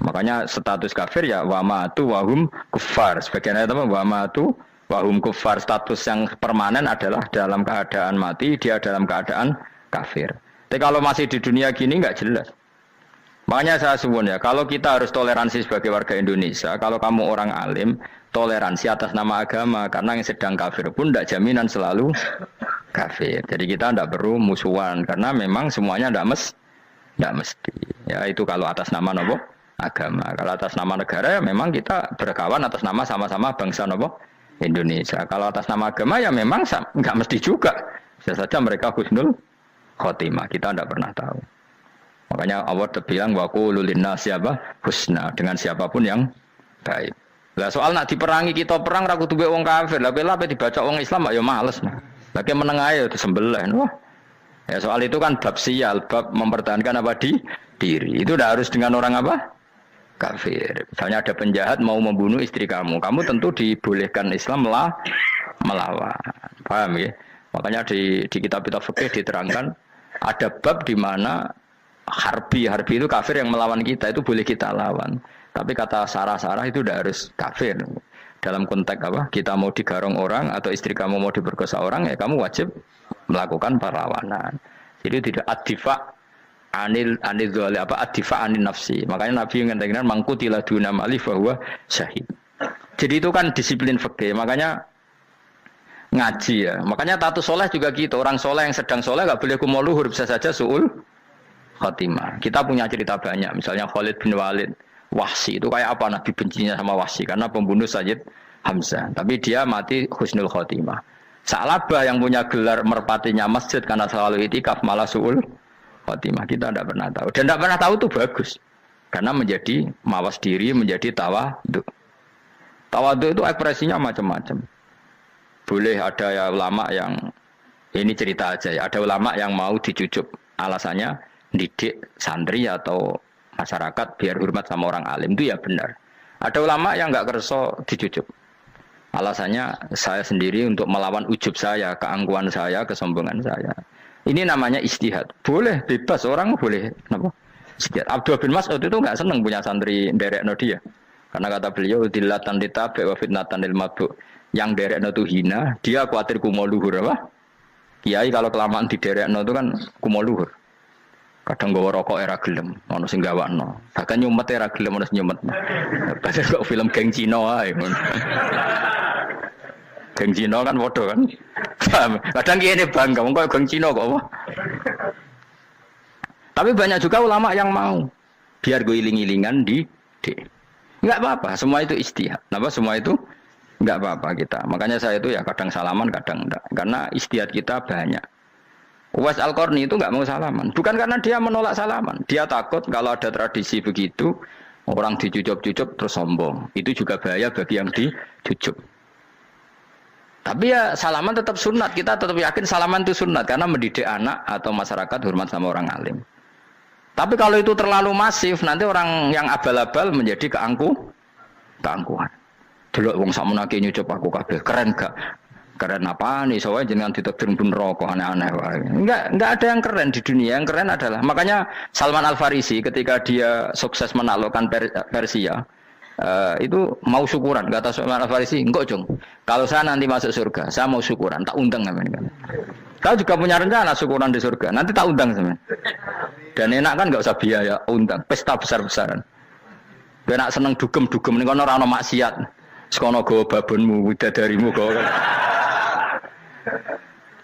Makanya status kafir ya wa matu wa hum kuffar. Sebagian ayat apa wa matu wa hum kuffar, status yang permanen adalah dalam keadaan mati, dia dalam keadaan kafir. Tapi kalau masih di dunia gini enggak jelas. Makanya saya suwun ya, kalau kita harus toleransi sebagai warga Indonesia, kalau kamu orang alim, toleransi atas nama agama, karena yang sedang kafir pun tidak jaminan selalu kafir. Jadi kita tidak perlu musuhan, karena memang semuanya tidak mesti. Ya itu kalau atas nama nopo agama. Kalau atas nama negara ya memang kita berkawan atas nama sama-sama bangsa nopo Indonesia. Kalau atas nama agama ya memang nggak mesti juga. Bisa saja mereka husnul khotimah, kita tidak pernah tahu. Makanya Allah terbilang wa qulul linnasi apa husna, dengan siapapun yang baik. Lah soal nak diperangi kita perang ra kudu wong kafir. Lah ape dibaca wong Islam ya males. Lagi meneng ae disembelih. Wah. Ya soal itu kan bab sial, bab mempertahankan apa diri. Itu udah harus dengan orang apa? Kafir. Misalnya ada penjahat mau membunuh istri kamu tentu dibolehkan Islam melawan. Paham ya? Makanya di kitab-kitab fikih diterangkan ada bab di mana harbi itu kafir yang melawan kita itu boleh kita lawan. Tapi kata sarah-sarah itu udah harus kafir. Dalam konteks apa? Kita mau digarong orang atau istri kamu mau diperkosa orang ya kamu wajib melakukan perlawanan. Itu tidak anil dzali adifa anin nafsi. Makanya Nabi mengatakan mangkutila duna mali bahwa syahid. Jadi itu kan disiplin fikih. Makanya ngaji ya. Makanya tatus soleh juga gitu. Orang soleh yang sedang soleh nggak boleh kumal luhur, bisa saja suul khotimah. Kita punya cerita banyak. Misalnya Khalid bin Walid, Wahsy itu kayak apa Nabi bencinya sama Wahsy karena pembunuh Sayyid Hamzah. Tapi dia mati husnul khotimah. Sa'labah yang punya gelar merpatinya masjid karena selalu itikaf malah suul khotimah. Kita tidak pernah tahu. Dan tidak pernah tahu itu bagus. Karena menjadi mawas diri, menjadi tawadhu. Tawadhu itu ekspresinya macam-macam. Boleh ada ya ulama yang ini cerita aja ya. Ada ulama yang mau dicucup. Alasannya didik santri atau masyarakat biar hormat sama orang alim itu ya benar. Ada ulama yang nggak kerso dicucup. Alasannya saya sendiri untuk melawan ujub saya, keangkuhan saya, kesombongan saya. Ini namanya ijtihad. Boleh bebas orang boleh. Kenapa? Ijtihad. Abdul bin Mas'ud itu nggak senang punya santri derekno dia. Karena kata beliau dilatan ditabe wa fitnatan lil mabuk. Yang derekno itu hina, dia khawatir kumo luhur apa? Kiai kalau kelamaan di derekno itu kan kumo luhur. Kadang gawa rokok era gelem, ono sing gawakno. Bahkan nyumet era gelem ono sing nyumet. Padahal kok film geng Cina ae. Geng Cina kan padha kan. Kadang kene bangga wong kok geng Cina kok apa? Tapi banyak juga ulama yang mau biar gue iling-ilingan di enggak apa-apa, semua itu ijtihad. Kenapa semua itu enggak apa-apa kita. Makanya saya itu ya kadang salaman, kadang enggak. Karena ijtihad kita banyak. Uwais Al-Qarni itu enggak mau salaman. Bukan karena dia menolak salaman. Dia takut kalau ada tradisi begitu, orang dicucup-cucup terus sombong. Itu juga bahaya bagi yang dicucup. Tapi ya salaman tetap sunat. Kita tetap yakin salaman itu sunat. Karena mendidik anak atau masyarakat hormat sama orang alim. Tapi kalau itu terlalu masif, nanti orang yang abal-abal menjadi keangkuhan. Delok wong sakmenake nyucup aku kabeh, keren gak? Keren apa nih? Soalnya jenengan ditakdir pun rokok aneh-aneh wae. Enggak ada yang keren di dunia. Yang keren adalah makanya Salman Al-Farisi ketika dia sukses menaklukkan Persia, itu mau syukuran. Kata Salman Al-Farisi, enggak Jong. Kalau saya nanti masuk surga, saya mau syukuran, tak undang kan. Kau juga punya rencana syukuran di surga, nanti tak undang sama. Dan enak kan nggak usah biaya undang, pesta besar-besaran. Enak seneng dugem-dugem nih kono ora ono maksiat. Sekono go babonmu, widadarimu go.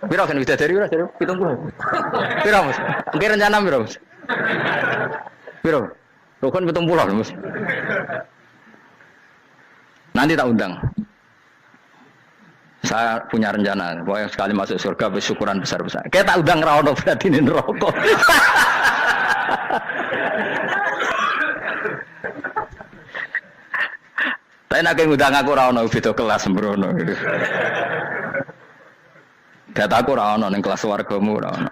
Piro kan widadari ora jare 70. Piro Mas? Engke rencana piro Mas? Piro? Rukun 70 Mas. Nanti tak undang. Saya punya rencana, pokoknya sekali masuk surga bersyukuran besar-besar. Kayak tak undang ra ono berarti ning neraka. Tapi nak ngundang aku ra ono beda kelas sembrono. Data aku ra ono ning kelas wargamu ra ono.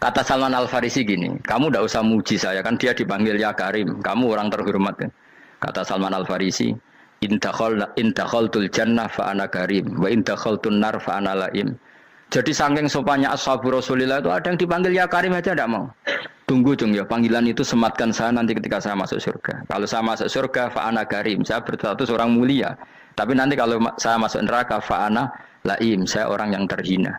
Kata Salman Al-Farisi gini, kamu ndak usah muji saya kan dia dipanggil ya Karim, kamu orang terhormat kan. Kata Salman Al-Farisi, in dakhaltul jannah fa ana karim wa in dakhaltun nar fa ana laim. Jadi saking sopannya ashabu Rasulillah itu ada yang dipanggil ya Karim aja tidak mau. Tunggu Jung ya, panggilan itu sematkan saya nanti ketika saya masuk surga. Kalau saya masuk surga fa ana karim, saya berstatus orang mulia. Tapi nanti kalau saya masuk neraka fa ana laim, saya orang yang terhina.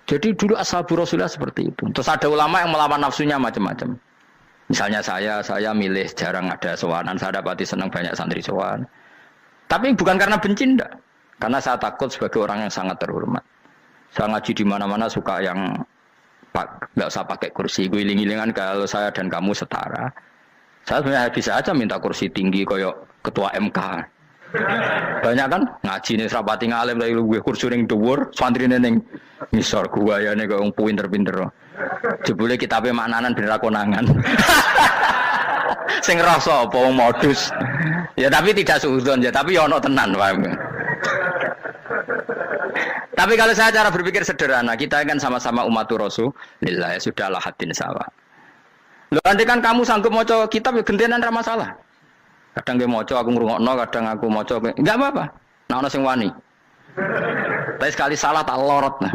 Jadi dulu ashabu Rasulillah seperti itu. Terus ada ulama yang melawan nafsunya macam-macam. Misalnya saya milih jarang ada sowanan, saya dapati senang banyak santri sowan. Tapi bukan karena benci enggak. Karena saya takut sebagai orang yang sangat terhormat. Saya ngaji di mana-mana suka yang enggak usah pakai kursi, guling-gilingan kalau saya dan kamu setara. Saya sebenarnya bisa aja minta kursi tinggi koyok ketua MK. Banyak kan ngaji nih serapati ngalim dari gue kursi ning dhuwur, santri ning ngisor gua ya nek wong pinter-pinter. Jebule kitabe maknanan ben ra konangan. Sing rasa apa wong modus. Ya tapi tidak suudzon ya, tapi ya ono tenan paham. Tapi kalau saya cara berpikir sederhana, kita kan sama-sama umatur Rasulillah, ya sudahlah hadin sawa. Lho nanti kan kamu sanggup maca kitab ya gentenan ra masalah. Kadang ge maca aku ngrungokno, kadang aku maca enggak apa-apa. Nah ono sing wani. Tapi sekali salah tak lorot nah.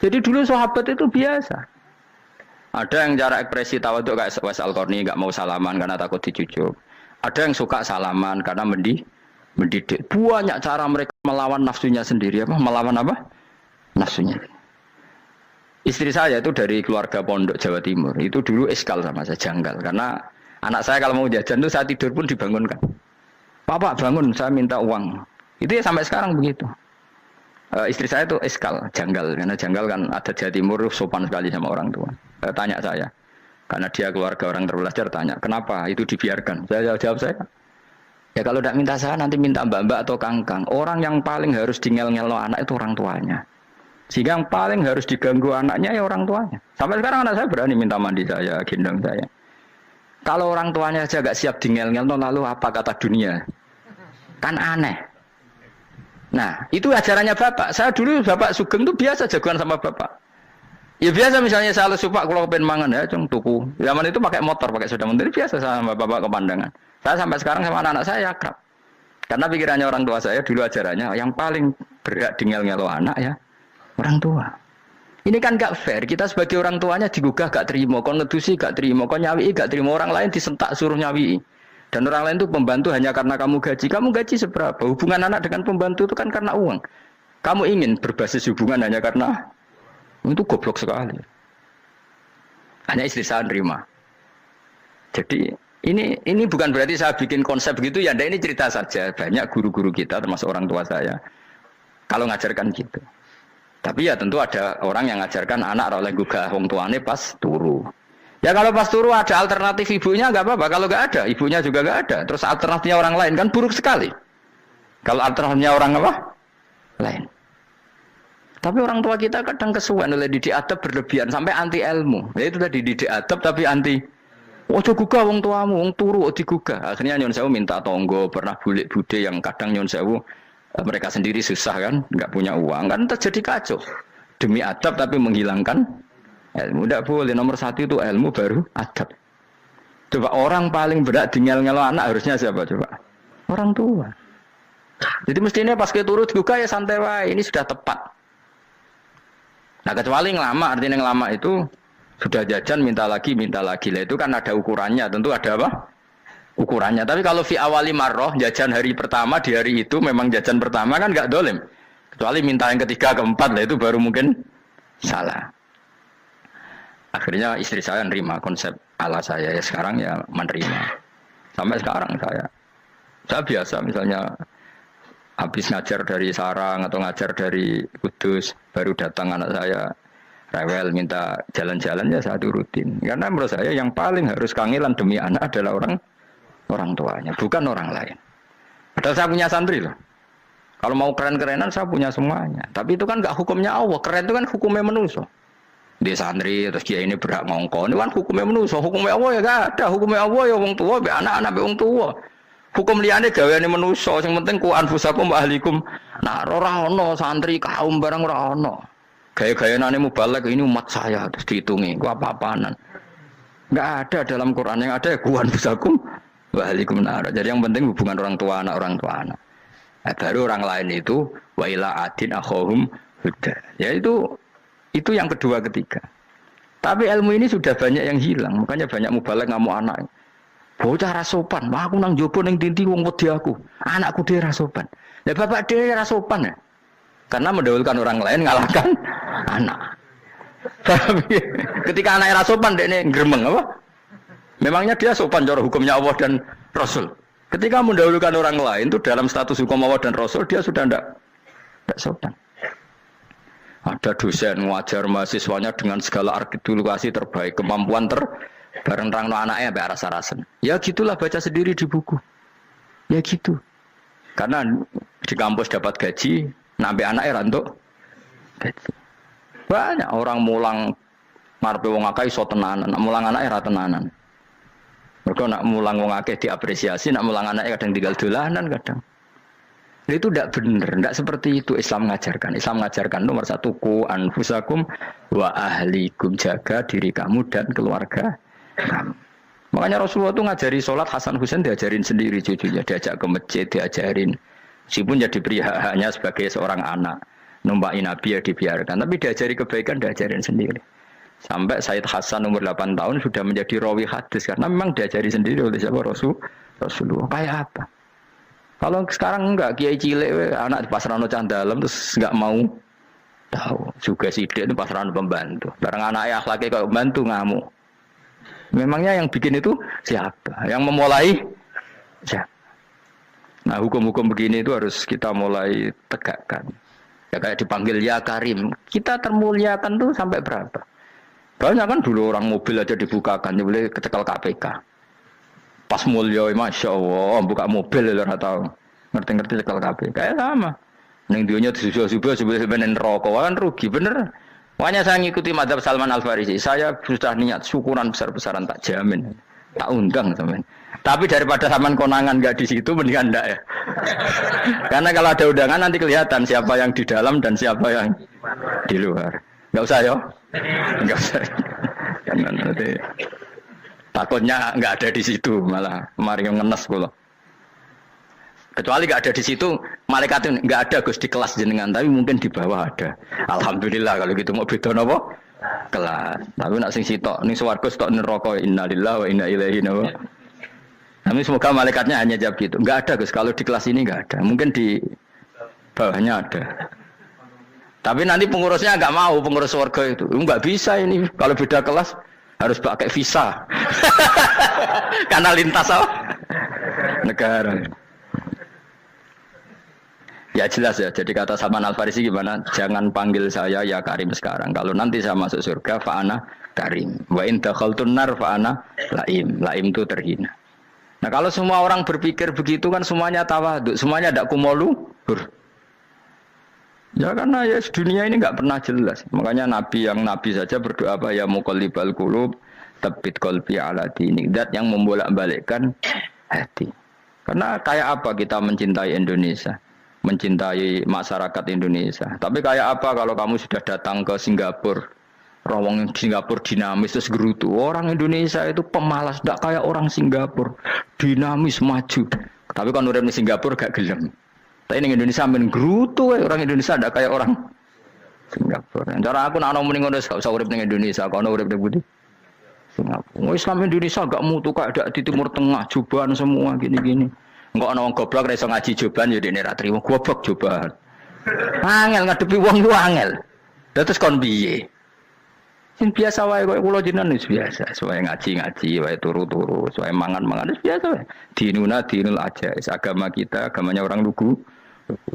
Jadi dulu sahabat itu biasa. Ada yang cara ekspresi tawadhu kayak Uwais Al-Qarni enggak mau salaman karena takut dicucup. Ada yang suka salaman karena mendidik. Banyak cara mereka melawan nafsunya sendiri apa? Melawan apa? nafsunya. Istri saya itu dari keluarga pondok Jawa Timur. Itu dulu eskal sama saya, janggal. Karena anak saya kalau mau jajan itu saya tidur pun dibangunkan. Pak bangun, saya minta uang. Itu ya sampai sekarang begitu. Istri saya itu eskal, janggal. Karena janggal kan ada Jawa Timur sopan sekali sama orang tua. Tanya saya. Karena dia keluarga orang terpelajar, tanya, kenapa itu dibiarkan? Saya jawab saya. Ya kalau tidak minta saya, nanti minta mbak-mbak atau kangkang. Orang yang paling harus dingel-ngelo anak itu orang tuanya. Sehingga yang paling harus diganggu anaknya ya orang tuanya. Sampai sekarang anak saya berani minta mandi saya, gendong saya. Kalau orang tuanya aja gak siap dingel-ngel, lalu apa kata dunia? Kan aneh. Nah, itu ajarannya bapak. Saya dulu bapak Sugeng itu biasa jagoan sama bapak. Ya biasa misalnya saya lesu pak, kalau pengen mangan ya, cung tuku. Zaman itu pakai motor, pakai sepeda motor, biasa sama bapak ke pandangan. Saya sampai sekarang sama anak-anak saya akrab. Karena pikirannya orang tua saya dulu ajarannya, yang paling berhak dingel-ngelo anak ya, orang tua. Ini kan gak fair. Kita sebagai orang tuanya digugah gak terima, kon ngedusi gak terima, kon nyawi gak terima, orang lain disentak suruh nyawi. Dan orang lain itu pembantu hanya karena kamu gaji. Kamu gaji seberapa? Hubungan anak dengan pembantu itu kan karena uang. Kamu ingin berbasis hubungan hanya karena itu goblok sekali. Hanya istri saya nerima. Jadi ini bukan berarti saya bikin konsep gitu ya. Ini cerita saja. Banyak guru-guru kita termasuk orang tua saya kalau ngajarkan gitu. Tapi ya tentu ada orang yang ngajarkan anak oleh gugah wong tuane pas turu. Ya kalau pas turu ada alternatif ibunya nggak apa-apa. Kalau nggak ada, ibunya juga nggak ada. Terus alternatifnya orang lain kan buruk sekali. Kalau alternatifnya orang apa? Lain. Tapi orang tua kita kadang kesuwen oleh didik adab berlebihan sampai anti ilmu. Ya itu tadi didik adab tapi anti. Ojo gugah wong tuamu, wong turu digugah. Akhirnya Nyon Sewu minta tonggo, pernah bulik bude yang kadang Nyon Sewu mereka sendiri susah kan, nggak punya uang kan terjadi kacau. Demi adab tapi menghilangkan ilmu. Tidak boleh, nomor satu itu ilmu baru adab. Coba orang paling berat dingel-ngelo anak harusnya siapa coba? Orang tua. Jadi mestinya pas kita turut juga ya santai wae, ini sudah tepat. Nah kecuali ngelama, artinya ngelama itu sudah jajan minta lagi lah itu kan ada ukurannya, tentu ada apa? Ukurannya. Tapi kalau fi awali marroh jajan hari pertama di hari itu memang jajan pertama kan nggak dolim. Kecuali minta yang ketiga keempat lah itu baru mungkin salah. Akhirnya istri saya nerima konsep ala saya ya sekarang ya menerima. Sampai sekarang saya biasa misalnya habis ngajar dari Sarang atau ngajar dari Kudus baru datang anak saya rewel minta jalan-jalan ya saya turutin. Karena menurut saya yang paling harus kangelan demi anak adalah orang tuanya, bukan orang lain. Padahal saya punya santri loh. Kalau mau keren-kerenan saya punya semuanya. Tapi itu kan nggak hukumnya Allah. Keren itu kan hukumnya manusia. Dia santri terus dia ini berhak ngongkon. Itu kan hukumnya manusia. Hukumnya Allah ya nggak ada. Hukumnya Allah ya wong tua, be anak-anak be wong tua. Hukum liane gaweane manusia. Yang penting ku anfusakum wa ahlikum. Nah, ora ono santri kaum barang ora ono. Gaya-gayanane mubalek ini umat saya terus dihitungi. Ku apa-apaanan. Nggak ada dalam Quran yang ada ya ku anfusakum waalaikumsalam. Jadi yang penting hubungan orang tua anak. Nah, baru orang lain itu wa ila adin akhahum huda. Ya itu yang kedua ketiga. Tapi ilmu ini sudah banyak yang hilang. Makanya banyak mubalek ngamuk anak. Bocah rasopan, aku nang jopo ning tinti wong wedi aku. Anakku dhewe rasopan. Lah bapak dhewe rasopan ya. Karena mendahulukan orang lain ngalahkan anak. Tapi ketika anak rasopan dekne gremeng apa? Memangnya dia sopan cara hukumnya Allah dan Rasul. Ketika mendahulukan orang lain itu dalam status hukum Allah dan Rasul dia sudah tidak sopan. Ada dosen ngajar mahasiswanya dengan segala artikulasi terbaik, kemampuan bareng rangno anaknya sampai rasa-rasen. Ya gitulah baca sendiri di buku. Ya gitu. Karena di kampus dapat gaji, nampe anaknya rantuk gaji. Banyak orang mulang ngarepe wong akeh iso tenanan, mulang anaknya ra tenanan. Mereka nak mulang wong akeh diapresiasi, nak mulang anaknya kadang tinggal dolanan kadang. Itu tidak benar, tidak seperti itu Islam mengajarkan. Islam mengajarkan nomor satu ku anfusakum wa ahlikum, jaga diri kamu dan keluarga kamu. Makanya Rasulullah itu ngajari sholat Hasan Husain diajarin sendiri cucunya, diajak ke masjid diajarin. Meskipun jadi hanya sebagai seorang anak, numpaki Nabi ya dibiarkan, tapi diajari kebaikan diajarin sendiri. Sampai Said Hasan umur 8 tahun sudah menjadi rawi hadis karena memang diajari sendiri oleh siapa Rasulullah. Kayak apa? Kalau sekarang enggak, kiai cilik anak di pasrano cah dalam terus enggak mau Tahu. Juga sidik itu pasaran pembantu. Barang anaknya akhlaknya kayak pembantu ngamuk. Memangnya yang bikin itu siapa? Yang memulai siapa? Nah, hukum-hukum begini itu harus kita mulai tegakkan. Ya kayak dipanggil ya Karim. Kita termuliakan tuh sampai berapa? Banyak kan dulu orang mobil aja dibukakan, dia boleh kecekel KPK. Pas mulia, masya Allah, buka mobil ya tahu. Ngerti-ngerti cekel KPK. Kayak sama. Neng dunia subuh sebenarnya rokok kan rugi bener. Makanya saya ngikuti madzhab Salman Al Farisi. Saya sudah niat syukuran besar-besaran tak jamin, tak undang teman. Tapi daripada saman konangan nggak di situ mendingan enggak ya. Karena kalau ada undangan nanti kelihatan siapa yang di dalam dan siapa yang di luar. Nggak usah ya, nggak usah. Karena nanti takutnya nggak ada di situ malah mari ngenes pula. Kecuali nggak ada di situ, malaikat itu nggak ada Gus di kelas jenengan, tapi mungkin di bawah ada. Alhamdulillah kalau gitu mau beda apa? Kelas. Tapi nak sing sitok, ning swarga sitok neraka innalillahi wa inna ilaihi raji'un. Tapi semoga malaikatnya hanya jawab gitu. Nggak ada Gus, kalau di kelas ini nggak ada. Mungkin di bawahnya ada. Tapi nanti pengurusnya nggak mau, pengurus swarga itu. Nggak bisa ini, kalau beda kelas harus pakai visa. Karena lintas apa? Negara. Ya jelas ya, jadi kata Salman Al Farisi gimana? Jangan panggil saya ya Karim sekarang. Kalau nanti saya masuk surga, fa'ana Karim. Wa in dakhaltun nar fa'ana Laim. Laim itu terhina. Nah kalau semua orang berpikir begitu kan semuanya tawadhu, semuanya tidak kumoluhur. Ya karena ya dunia ini nggak pernah jelas. Makanya Nabi yang Nabi saja berdoa apa ya muqallibal qulub, tsabbit qalbi ala dinik. Dat yang membolak-balikkan hati. Karena kayak apa kita mencintai Indonesia? Mencintai masyarakat Indonesia. Tapi kayak apa kalau kamu sudah datang ke Singapura, rawang Singapura dinamis terus gerutu. Orang Indonesia itu pemalas, tidak kayak orang Singapura, dinamis maju. Tapi kalau orang di Singapura gak gelem. Tapi di Indonesia main gerutu, orang Indonesia tidak kayak orang Singapura. Cara aku nak ngomong ngono gak usah urip ning Indonesia, kalau urip di Budi. Singapura. Islam Indonesia gak mutu kayak di Timur Tengah, jubahan semua gini-gini. Enggak ana wong goblok ra iso ngaji joban ya dene ra trimo goblok joban. Angel ngadepi wong ku angel. Terus kon piye? Sing biasa wae kok kula jenengan wis biasa, wae ngaji-ngaji, wae turu-turu, wae mangan-mangan wis biasa wae. Dinuna dinul aja, agama kita, agamanya orang lugu.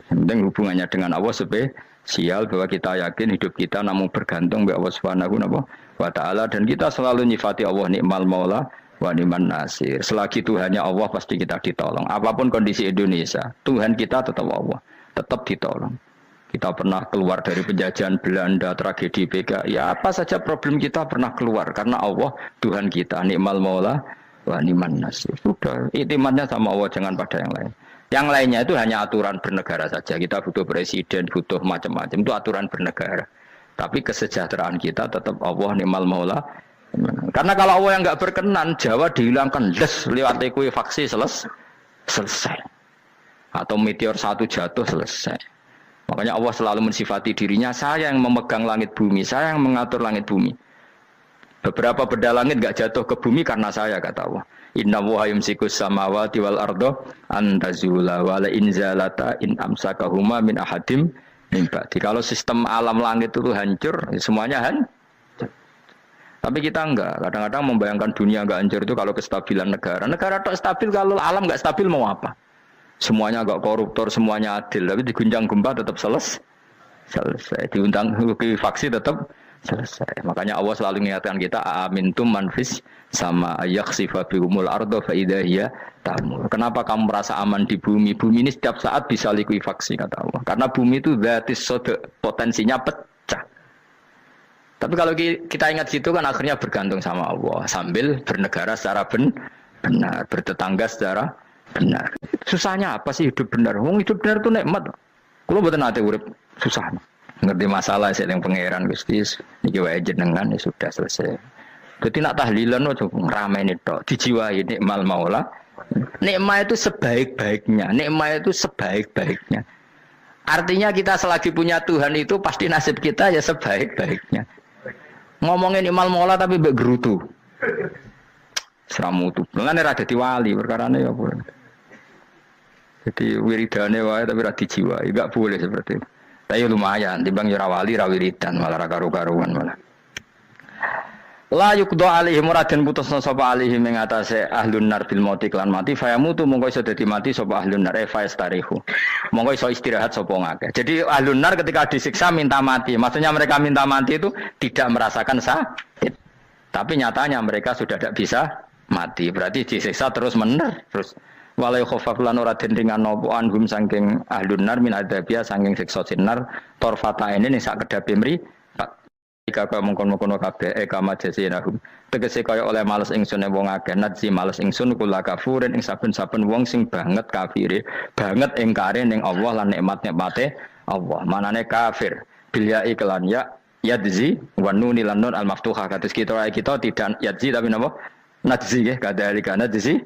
Penting hubungannya dengan Allah spesial bahwa kita yakin hidup kita namun bergantung kepada Allah Subhanahu wa taala dan kita selalu nyifati Allah nikmal maula wa ni'man nasir. Selagi Tuhannya Allah pasti kita ditolong. Apapun kondisi Indonesia, Tuhan kita tetap Allah, tetap ditolong. Kita pernah keluar dari penjajahan Belanda, tragedi PKI, ya apa saja problem kita pernah keluar karena Allah Tuhan kita, nikmal maula wa ni'man nasir. Sudah, iktimatnya sama Allah, jangan pada yang lain. Yang lainnya itu hanya aturan bernegara saja. Kita butuh presiden, butuh macam-macam, itu aturan bernegara. Tapi kesejahteraan kita tetap Allah nikmal maula. Karena kalau Allah yang nggak berkenan, Jawa dihilangkan, lewat ekuifaksi selesai. Atau meteor satu jatuh selesai. Makanya Allah selalu mensifati dirinya, saya yang memegang langit bumi, saya yang mengatur langit bumi. Beberapa benda langit nggak jatuh ke bumi karena saya, kata Allah. Inna wa yumsikus samawati wal ardo antazula wala inzalata in amsakahuma min ahadim min ba'di. Kalau sistem alam langit itu hancur, semuanya hancur. Tapi kita enggak, kadang-kadang membayangkan dunia enggak hancur itu kalau kestabilan negara. Negara tak stabil, kalau alam enggak stabil mau apa? Semuanya enggak koruptor, semuanya adil. Tapi diguncang gempa tetap selesai. Diundang faksi tetap selesai. Makanya Allah selalu mengingatkan kita, amintum manfis sama yakhsifa bihumul ardo fa idza hiya tamur. Kenapa kamu merasa aman di bumi? Bumi ini setiap saat bisa likuifaksi, kata Allah. Karena bumi itu dzatis sode, potensinya pecah. Tapi kalau kita ingat situ kan akhirnya bergantung sama Allah sambil bernegara secara benar, bertetangga secara benar. Susahnya apa sih hidup benar? Wong hidup benar itu nikmat. Kalau mboten nate urip susah. Ngerti masalah sing pangeran Gusti niki wae jenengan ya sudah selesai. Dadi nak tahlilan ojo ngrameni tok, dijiwai nikmal maula. Nikmat itu sebaik-baiknya, nikmat itu sebaik-baiknya. Artinya kita selagi punya Tuhan itu pasti nasib kita ya sebaik-baiknya. Ngomongin imal mola tapi mbek gerutu. Seramutu. Mulane ra dadi wali perkarane ya boleh. Jadi wiridane wae tapi ra dijiwai, enggak boleh seperti itu. Tapi lumayan, timbang ora wali ra wiridan malah ra karu-karuan malah. La yuqda alaihim muraden putusna sapa alaihim ing atase ahlun nar bil mauti klan mati fayamutu mongko iso dadi mati sapa ahlun nar fayastarihu. Mongko iso istirahat sapa ngakeh. Jadi ahlun nar ketika disiksa minta mati. Maksudnya mereka minta mati itu tidak merasakan sakit. Tapi nyatanya mereka sudah tidak bisa mati. Berarti disiksa terus terus walai khofaf lan ora den ringan napa anhum saking ahlun nar min adzabia saking siksa sinar torfata ini ning sak kedape mri jika kaya mengkono-kono kabeh kama jasinahum tegese kaya oleh males ingsun wong akeh nadzi males ingsun kula kafurin ing saben-saben wong sing banget kafire banget ingkare ning Allah lan nikmat-nikmate Allah manane kafir bilya iklan ya yadzi wa nun lan nun al maftuha kados kita tidak yadzi tapi napa nadzi nggih kadhalika nadzi